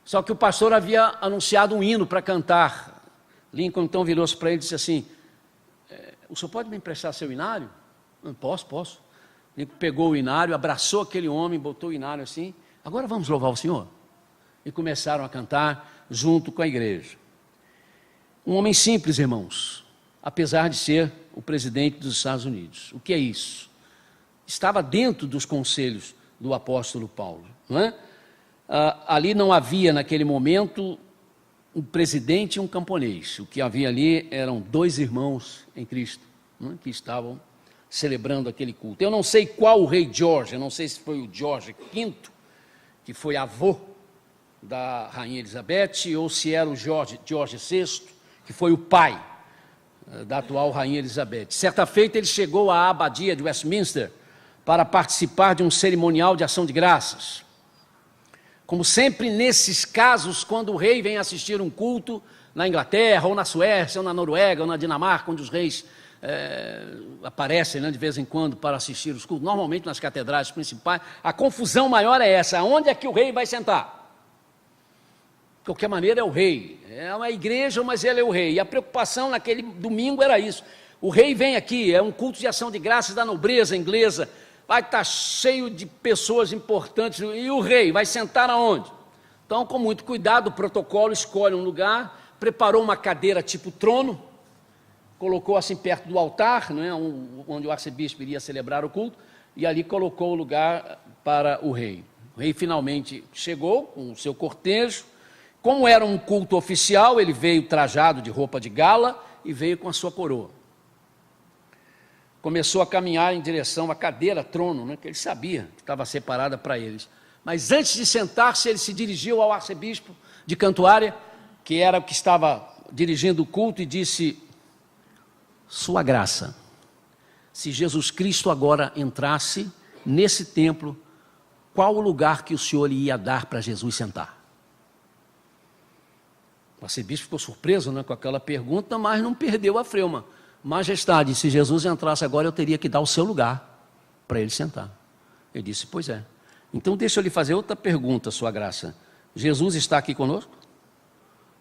Só que o pastor havia anunciado um hino para cantar. Lincoln então virou-se para ele e disse assim, o senhor pode me emprestar seu inário? Posso. Lincoln pegou o inário, abraçou aquele homem, botou o inário assim, agora vamos louvar o Senhor. E começaram a cantar junto com a igreja. Um homem simples, irmãos, apesar de ser o presidente dos Estados Unidos. O que é isso? Estava dentro dos conselhos do apóstolo Paulo, não é? Ali não havia naquele momento um presidente e um camponês. O que havia ali eram dois irmãos em Cristo, né, que estavam celebrando aquele culto. Eu não sei qual o rei George, eu não sei se foi o George V, que foi avô da rainha Elizabeth, ou se era o George VI, que foi o pai da atual rainha Elizabeth. Certa feita ele chegou à abadia de Westminster para participar de um cerimonial de ação de graças. Como sempre nesses casos, quando o rei vem assistir um culto na Inglaterra, ou na Suécia, ou na Noruega, ou na Dinamarca, onde os reis aparecem, né, de vez em quando para assistir os cultos, normalmente nas catedrais principais, a confusão maior é essa, onde é que o rei vai sentar? De qualquer maneira é o rei, é uma igreja, mas ele é o rei, e a preocupação naquele domingo era isso, O rei vem aqui, é um culto de ação de graças da nobreza inglesa, vai estar cheio de pessoas importantes, e o rei vai sentar aonde? Então, com muito cuidado, o protocolo escolhe um lugar, preparou uma cadeira tipo trono, colocou assim perto do altar, não é, onde o arcebispo iria celebrar o culto, e ali colocou o lugar para o rei. O rei finalmente chegou com o seu cortejo. Como era um culto oficial, ele veio trajado de roupa de gala e veio com a sua coroa. Começou a caminhar em direção à cadeira, trono, né, que ele sabia que estava separada para eles. Mas antes de sentar-se, ele se dirigiu ao arcebispo de Cantuária, que era o que estava dirigindo o culto, e disse: Sua graça, se Jesus Cristo agora entrasse nesse templo, qual o lugar que o senhor lhe ia dar para Jesus sentar? O arcebispo ficou surpreso, né, com aquela pergunta, mas não perdeu a freuma. Majestade, se Jesus entrasse agora, eu teria que dar o seu lugar para ele sentar. Ele disse: Pois é. Então deixa eu lhe fazer outra pergunta, sua graça. Jesus está aqui conosco?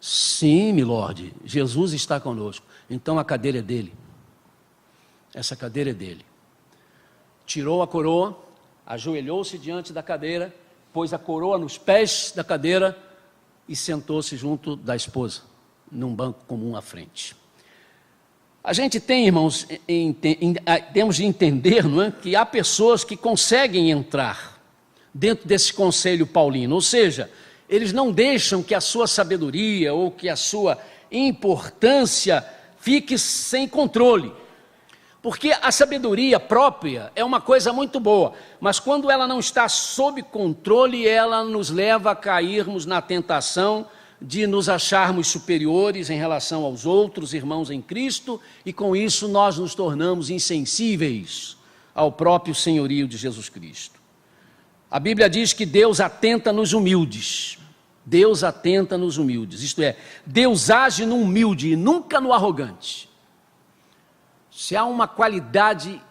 Sim, milord, Jesus está conosco. Então a cadeira é dele. Essa cadeira é dele. Tirou a coroa, ajoelhou-se diante da cadeira, pôs a coroa nos pés da cadeira e sentou-se junto da esposa, num banco comum à frente. A gente tem, irmãos, temos de entender, não é, que há pessoas que conseguem entrar dentro desse conselho paulino, ou seja, eles não deixam que a sua sabedoria ou que a sua importância fique sem controle. Porque a sabedoria própria é uma coisa muito boa, mas quando ela não está sob controle, ela nos leva a cairmos na tentação de nos acharmos superiores em relação aos outros irmãos em Cristo, e com isso nós nos tornamos insensíveis ao próprio senhorio de Jesus Cristo. A Bíblia diz que Deus atenta nos humildes. Deus atenta nos humildes, isto é, Deus age no humilde e nunca no arrogante. Se há uma qualidade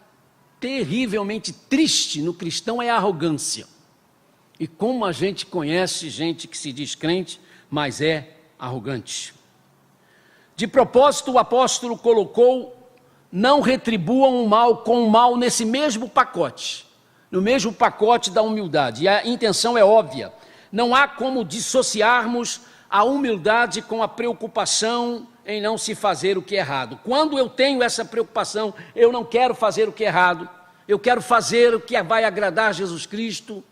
terrivelmente triste no cristão, é a arrogância. E como a gente conhece gente que se diz crente, mas é arrogante. De propósito, o apóstolo colocou: não retribuam o mal com o mal, nesse mesmo pacote, no mesmo pacote da humildade. E a intenção é óbvia: não há como dissociarmos a humildade com a preocupação em não se fazer o que é errado. Quando eu tenho essa preocupação, eu não quero fazer o que é errado, eu quero fazer o que vai agradar a Jesus Cristo,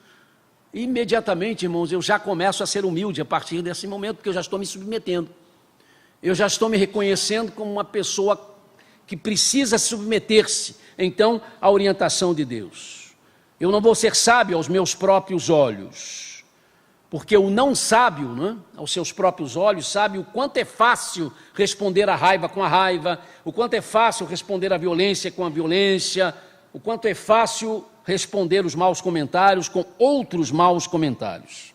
imediatamente, irmãos, eu já começo a ser humilde a partir desse momento, porque eu já estou me submetendo. Eu já estou me reconhecendo como uma pessoa que precisa submeter-se, então, à orientação de Deus. Eu não vou ser sábio aos meus próprios olhos, porque o não sábio, né, aos seus próprios olhos, sabe o quanto é fácil responder à raiva com a raiva, o quanto é fácil responder à violência com a violência, o quanto é fácil responder os maus comentários com outros maus comentários.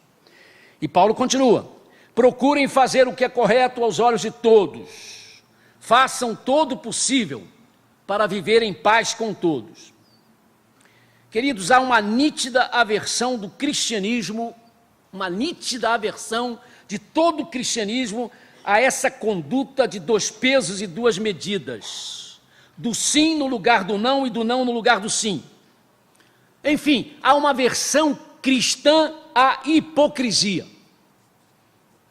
E Paulo continua: procurem fazer o que é correto aos olhos de todos, façam todo o possível para viver em paz com todos. Queridos, há uma nítida aversão do cristianismo, uma nítida aversão de todo o cristianismo a essa conduta de 2 pesos e 2 medidas, do sim no lugar do não e do não no lugar do sim. Enfim, há uma aversão cristã à hipocrisia.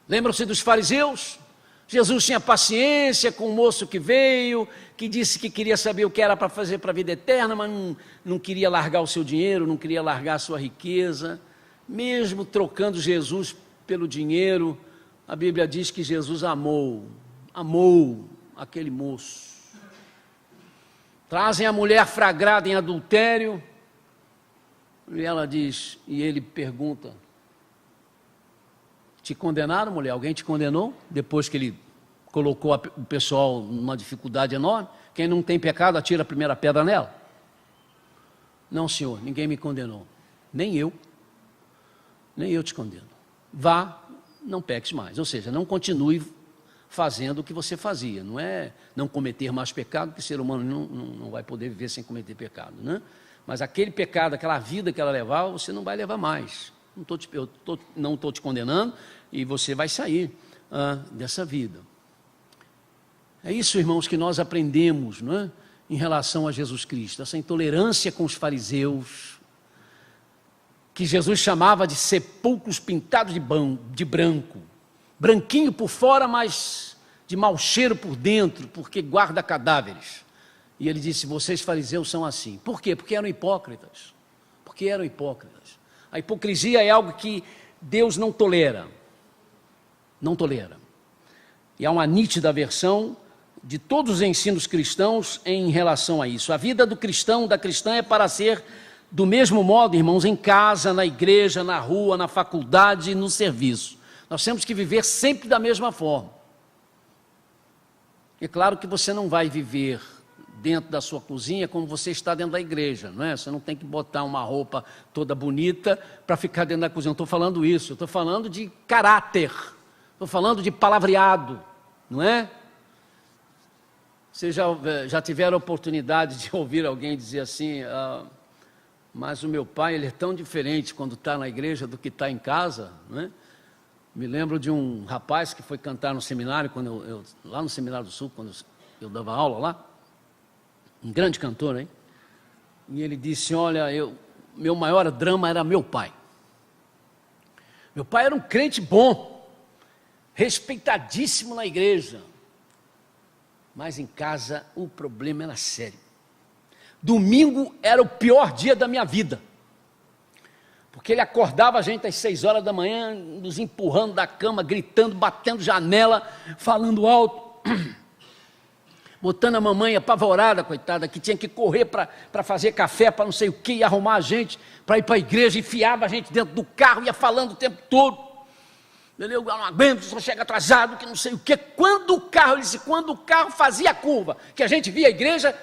Lembram-se dos fariseus? Jesus tinha paciência com o moço que veio, que disse que queria saber o que era para fazer para a vida eterna, mas não queria largar o seu dinheiro, não queria largar a sua riqueza. Mesmo trocando Jesus pelo dinheiro, a Bíblia diz que Jesus amou aquele moço. Trazem a mulher flagrada em adultério, e ela diz, e ele pergunta: te condenaram, mulher? Alguém te condenou? Depois que ele colocou o pessoal numa dificuldade enorme. Quem não tem pecado, atira a primeira pedra nela. Não, senhor, ninguém me condenou. Nem eu te condeno. Vá, não peques mais. Ou seja, não continue fazendo o que você fazia. Não é não cometer mais pecado, porque o ser humano não vai poder viver sem cometer pecado, né? Mas aquele pecado, aquela vida que ela levava, você não vai levar mais. Não estou te condenando, e você vai sair dessa vida. É isso, irmãos, que nós aprendemos, não é? Em relação a Jesus Cristo, essa intolerância com os fariseus, que Jesus chamava de sepulcros pintados de branco, branquinho por fora, mas de mau cheiro por dentro, porque guarda cadáveres. E ele disse, vocês fariseus são assim. Por quê? Porque eram hipócritas. Porque eram hipócritas. A hipocrisia é algo que Deus não tolera. Não tolera. E há uma nítida aversão de todos os ensinos cristãos em relação a isso. A vida do cristão, da cristã, é para ser do mesmo modo, irmãos, em casa, na igreja, na rua, na faculdade e no serviço. Nós temos que viver sempre da mesma forma. É claro que você não vai viver dentro da sua cozinha como você está dentro da igreja, não é? Você não tem que botar uma roupa toda bonita para ficar dentro da cozinha. Não estou falando isso, eu estou falando de caráter, estou falando de palavreado, não é? Vocês já tiveram a oportunidade de ouvir alguém dizer assim, mas o meu pai, ele é tão diferente quando está na igreja do que está em casa, não é? Me lembro de um rapaz que foi cantar no seminário, quando lá no Seminário do Sul, quando eu dava aula lá, um grande cantor, hein? E ele disse, olha, meu maior drama era meu pai. Meu pai era um crente bom, respeitadíssimo na igreja, mas em casa o problema era sério. Domingo era o pior dia da minha vida, porque ele acordava a gente às 6 horas da manhã, nos empurrando da cama, gritando, batendo janela, falando alto, botando a mamãe apavorada, coitada, que tinha que correr para fazer café, para não sei o que, e arrumar a gente para ir para a igreja, enfiava a gente dentro do carro, ia falando o tempo todo. Eu não aguento, só chega atrasado, que não sei o que. Quando o carro fazia a curva, que a gente via a igreja,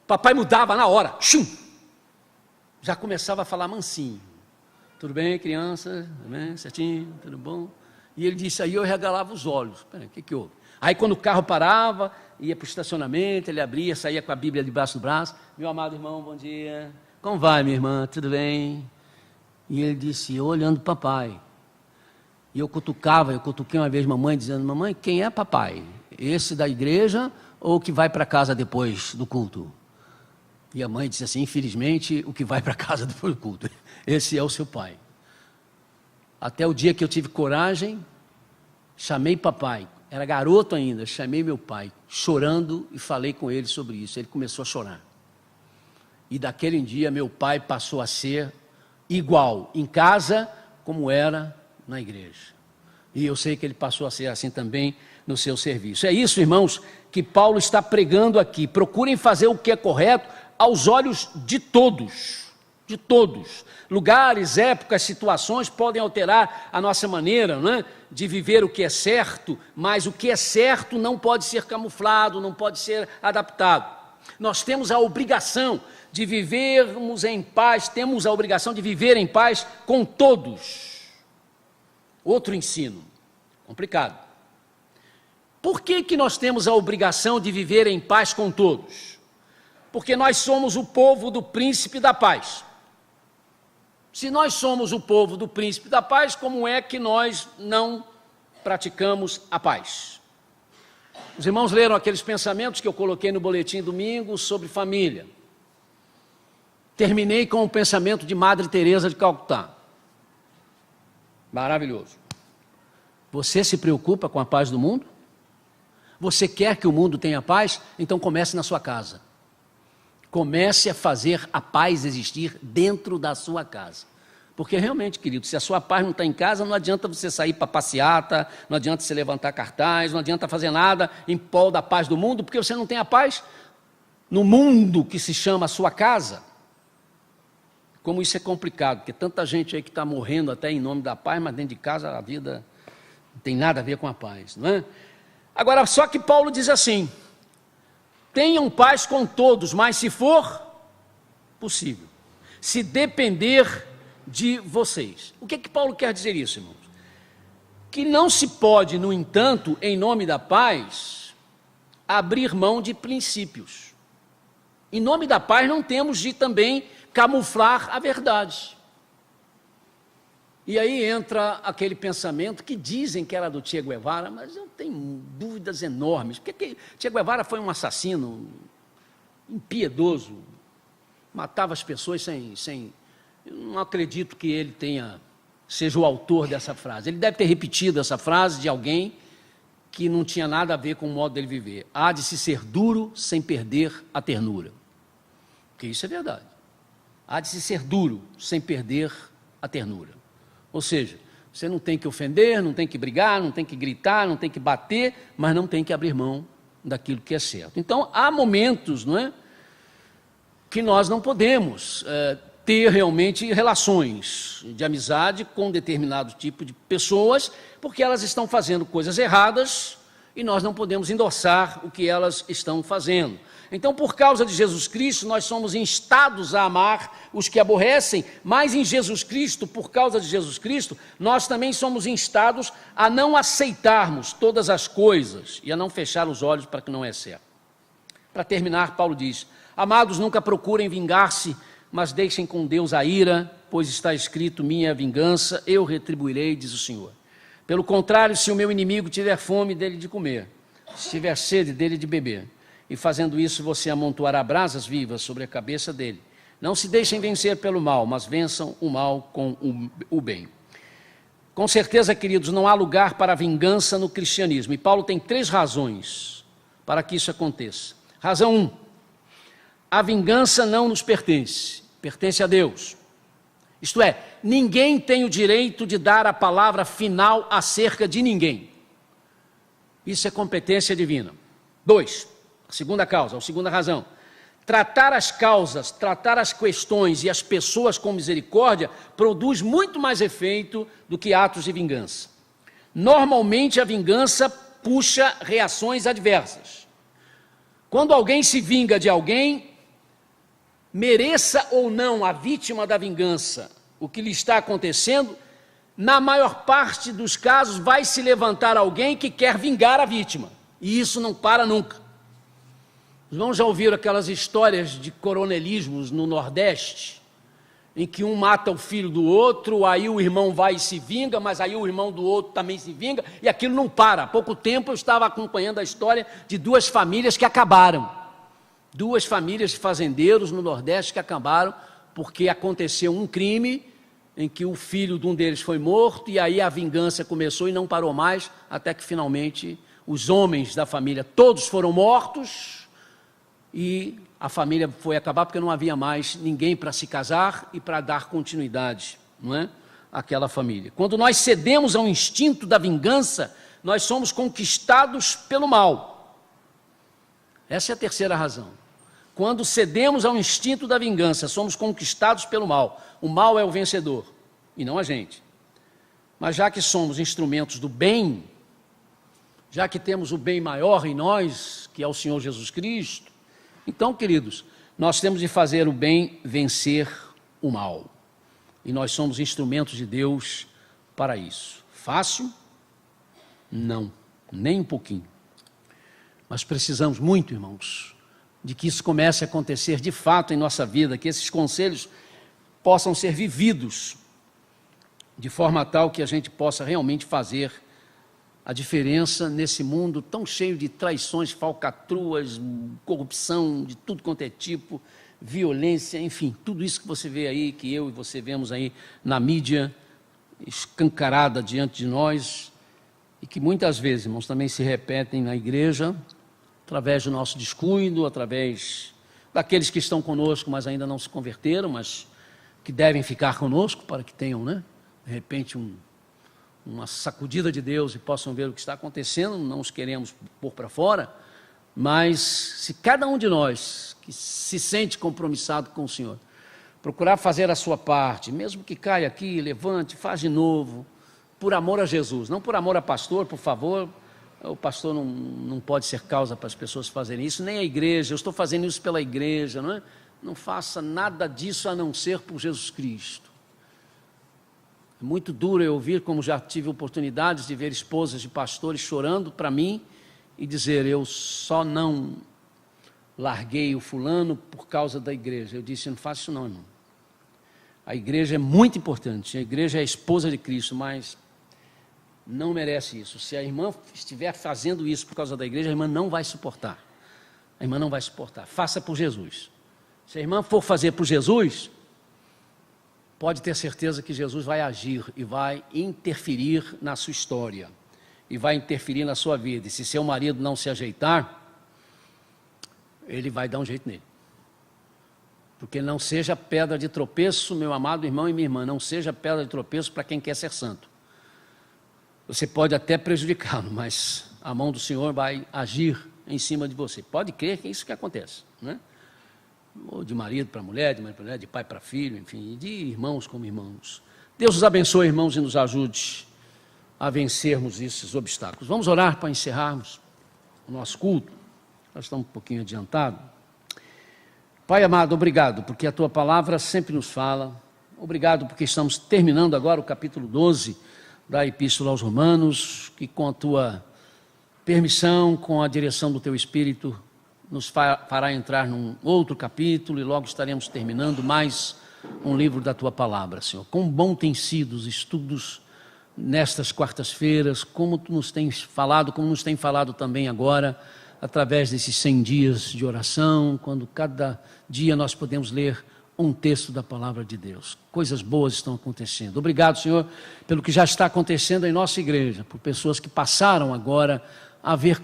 papai mudava na hora, chum, já começava a falar mansinho. Tudo bem, criança? Tudo bem, certinho? Tudo bom? E ele disse, aí eu regalava os olhos. Peraí, o que houve? Aí quando o carro parava, ia para o estacionamento, ele abria, saía com a Bíblia debaixo do braço. Meu amado irmão, bom dia. Como vai, minha irmã? Tudo bem? E ele disse, eu olhando para papai. E eu cutuquei uma vez mamãe, dizendo, mamãe, quem é papai? Esse da igreja ou o que vai para casa depois do culto? E a mãe disse assim, infelizmente, o que vai para casa depois do culto. Esse é o seu pai. Até o dia que eu tive coragem, chamei papai. Era garoto ainda, chamei meu pai, chorando, e falei com ele sobre isso. Ele começou a chorar. E daquele dia, meu pai passou a ser igual em casa, como era na igreja. E eu sei que ele passou a ser assim também no seu serviço. É isso, irmãos, que Paulo está pregando aqui. Procurem fazer o que é correto aos olhos de todos. De todos. Lugares, épocas, situações podem alterar a nossa maneira, não é? De viver o que é certo, mas o que é certo não pode ser camuflado, não pode ser adaptado. Nós temos a obrigação de vivermos em paz, temos a obrigação de viver em paz com todos. Outro ensino, complicado. Por que nós temos a obrigação de viver em paz com todos? Porque nós somos o povo do príncipe da paz. Se nós somos o povo do príncipe da paz, como é que nós não praticamos a paz? Os irmãos leram aqueles pensamentos que eu coloquei no boletim domingo sobre família. Terminei com o pensamento de Madre Teresa de Calcutá. Maravilhoso. Você se preocupa com a paz do mundo? Você quer que o mundo tenha paz? Então comece na sua casa. Comece a fazer a paz existir dentro da sua casa. Porque realmente, querido, se a sua paz não está em casa, não adianta você sair para passeata, não adianta você levantar cartaz, não adianta fazer nada em prol da paz do mundo, porque você não tem a paz no mundo que se chama a sua casa. Como isso é complicado, porque tanta gente aí que está morrendo até em nome da paz, mas dentro de casa a vida não tem nada a ver com a paz, não é? Agora, só que Paulo diz assim, tenham paz com todos, mas se for possível, se depender de vocês. O que é que Paulo quer dizer isso, irmãos? Que não se pode, no entanto, em nome da paz, abrir mão de princípios. Em nome da paz não temos de também camuflar a verdade. E aí entra aquele pensamento que dizem que era do Che Guevara, mas eu tenho dúvida feridas enormes. Porque Che Guevara foi um assassino impiedoso, matava as pessoas sem... Eu não acredito que ele seja o autor dessa frase. Ele deve ter repetido essa frase de alguém que não tinha nada a ver com o modo dele viver. Há de se ser duro sem perder a ternura. Porque isso é verdade. Há de se ser duro sem perder a ternura. Ou seja, você não tem que ofender, não tem que brigar, não tem que gritar, não tem que bater, mas não tem que abrir mão daquilo que é certo. Então, há momentos, não é, que nós não podemos ter realmente relações de amizade com determinado tipo de pessoas, porque elas estão fazendo coisas erradas e nós não podemos endossar o que elas estão fazendo. Então, por causa de Jesus Cristo, nós somos instados a amar os que aborrecem, mas em Jesus Cristo, por causa de Jesus Cristo, nós também somos instados a não aceitarmos todas as coisas e a não fechar os olhos para que não é certo. Para terminar, Paulo diz: amados, nunca procurem vingar-se, mas deixem com Deus a ira, pois está escrito: minha é a vingança, eu retribuirei, diz o Senhor. Pelo contrário, se o meu inimigo tiver fome, dele de comer, se tiver sede, dele de beber, e fazendo isso você amontoará brasas vivas sobre a cabeça dele. Não se deixem vencer pelo mal, mas vençam o mal com o bem. Com certeza, queridos, não há lugar para a vingança no cristianismo, e Paulo tem 3 razões para que isso aconteça. Razão 1, a vingança não nos pertence, pertence a Deus. Isto é, ninguém tem o direito de dar a palavra final acerca de ninguém. Isso é competência divina. 2, a segunda causa, a segunda razão. Tratar as causas, tratar as questões e as pessoas com misericórdia produz muito mais efeito do que atos de vingança. Normalmente a vingança puxa reações adversas. Quando alguém se vinga de alguém, mereça ou não a vítima da vingança o que lhe está acontecendo, na maior parte dos casos vai se levantar alguém que quer vingar a vítima. E isso não para nunca. Os irmãos já ouviram aquelas histórias de coronelismos no Nordeste, em que um mata o filho do outro, aí o irmão vai e se vinga, mas aí o irmão do outro também se vinga, e aquilo não para. Há pouco tempo eu estava acompanhando a história de 2 famílias que acabaram. 2 famílias de fazendeiros no Nordeste que acabaram porque aconteceu um crime em que o filho de um deles foi morto, e aí a vingança começou e não parou mais, até que finalmente os homens da família todos foram mortos, e a família foi acabar porque não havia mais ninguém para se casar e para dar continuidade, não é? Àquela família. Quando nós cedemos ao instinto da vingança, nós somos conquistados pelo mal. Essa é a terceira razão. Quando cedemos ao instinto da vingança, somos conquistados pelo mal. O mal é o vencedor, e não a gente. Mas já que somos instrumentos do bem, já que temos o bem maior em nós, que é o Senhor Jesus Cristo, então, queridos, nós temos de fazer o bem vencer o mal. E nós somos instrumentos de Deus para isso. Fácil? Não, nem um pouquinho. Mas precisamos muito, irmãos, de que isso comece a acontecer de fato em nossa vida, que esses conselhos possam ser vividos de forma tal que a gente possa realmente fazer a diferença nesse mundo tão cheio de traições, falcatruas, corrupção, de tudo quanto é tipo, violência, enfim, tudo isso que você vê aí, que eu e você vemos aí na mídia, escancarada diante de nós, e que muitas vezes, irmãos, também se repetem na igreja, através do nosso descuido, através daqueles que estão conosco, mas ainda não se converteram, mas que devem ficar conosco para que tenham, né, de repente, uma sacudida de Deus e possam ver o que está acontecendo. Não os queremos pôr para fora, mas se cada um de nós que se sente compromissado com o Senhor, procurar fazer a sua parte, mesmo que caia aqui, levante, faz de novo, por amor a Jesus, não por amor a pastor, por favor. O pastor não pode ser causa para as pessoas fazerem isso, nem a igreja. Eu estou fazendo isso pela igreja, não é? Não faça nada disso a não ser por Jesus Cristo. É muito duro eu ouvir, como já tive oportunidades de ver esposas de pastores chorando para mim e dizer: eu só não larguei o fulano por causa da igreja. Eu disse: não faça isso não, irmão. A igreja é muito importante, a igreja é a esposa de Cristo, mas não merece isso. Se a irmã estiver fazendo isso por causa da igreja, a irmã não vai suportar. A irmã não vai suportar. Faça por Jesus. Se a irmã for fazer por Jesus, pode ter certeza que Jesus vai agir e vai interferir na sua história. E vai interferir na sua vida. E se seu marido não se ajeitar, ele vai dar um jeito nele. Porque não seja pedra de tropeço, meu amado irmão e minha irmã, não seja pedra de tropeço para quem quer ser santo. Você pode até prejudicá-lo, mas a mão do Senhor vai agir em cima de você. Pode crer que é isso que acontece, né? Ou de marido para mulher, de mãe para mulher, de pai para filho, enfim, de irmãos como irmãos. Deus os abençoe, irmãos, e nos ajude a vencermos esses obstáculos. Vamos orar para encerrarmos o nosso culto. Nós estamos um pouquinho adiantados. Pai amado, obrigado, porque a Tua palavra sempre nos fala. Obrigado porque estamos terminando agora o capítulo 12 da Epístola aos Romanos, que com a Tua permissão, com a direção do Teu Espírito, nos fará entrar num outro capítulo e logo estaremos terminando mais um livro da Tua palavra, Senhor. Quão bom tem sido os estudos nestas quartas-feiras, como Tu nos tens falado, como nos tem falado também agora, através desses 100 dias de oração, quando cada dia nós podemos ler um texto da palavra de Deus. Coisas boas estão acontecendo. Obrigado, Senhor, pelo que já está acontecendo em nossa igreja, por pessoas que passaram agora a verem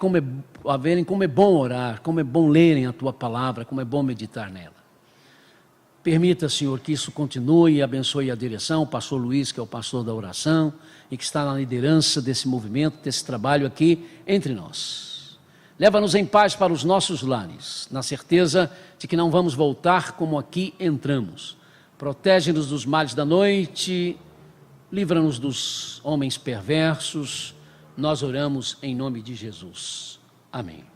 como é bom orar, como é bom lerem a Tua palavra, como é bom meditar nela. Permita, Senhor, que isso continue e abençoe a direção, o pastor Luiz, que é o pastor da oração, e que está na liderança desse movimento, desse trabalho aqui entre nós. Leva-nos em paz para os nossos lares, na certeza de que não vamos voltar como aqui entramos. Protege-nos dos males da noite, livra-nos dos homens perversos. Nós oramos em nome de Jesus. Amém.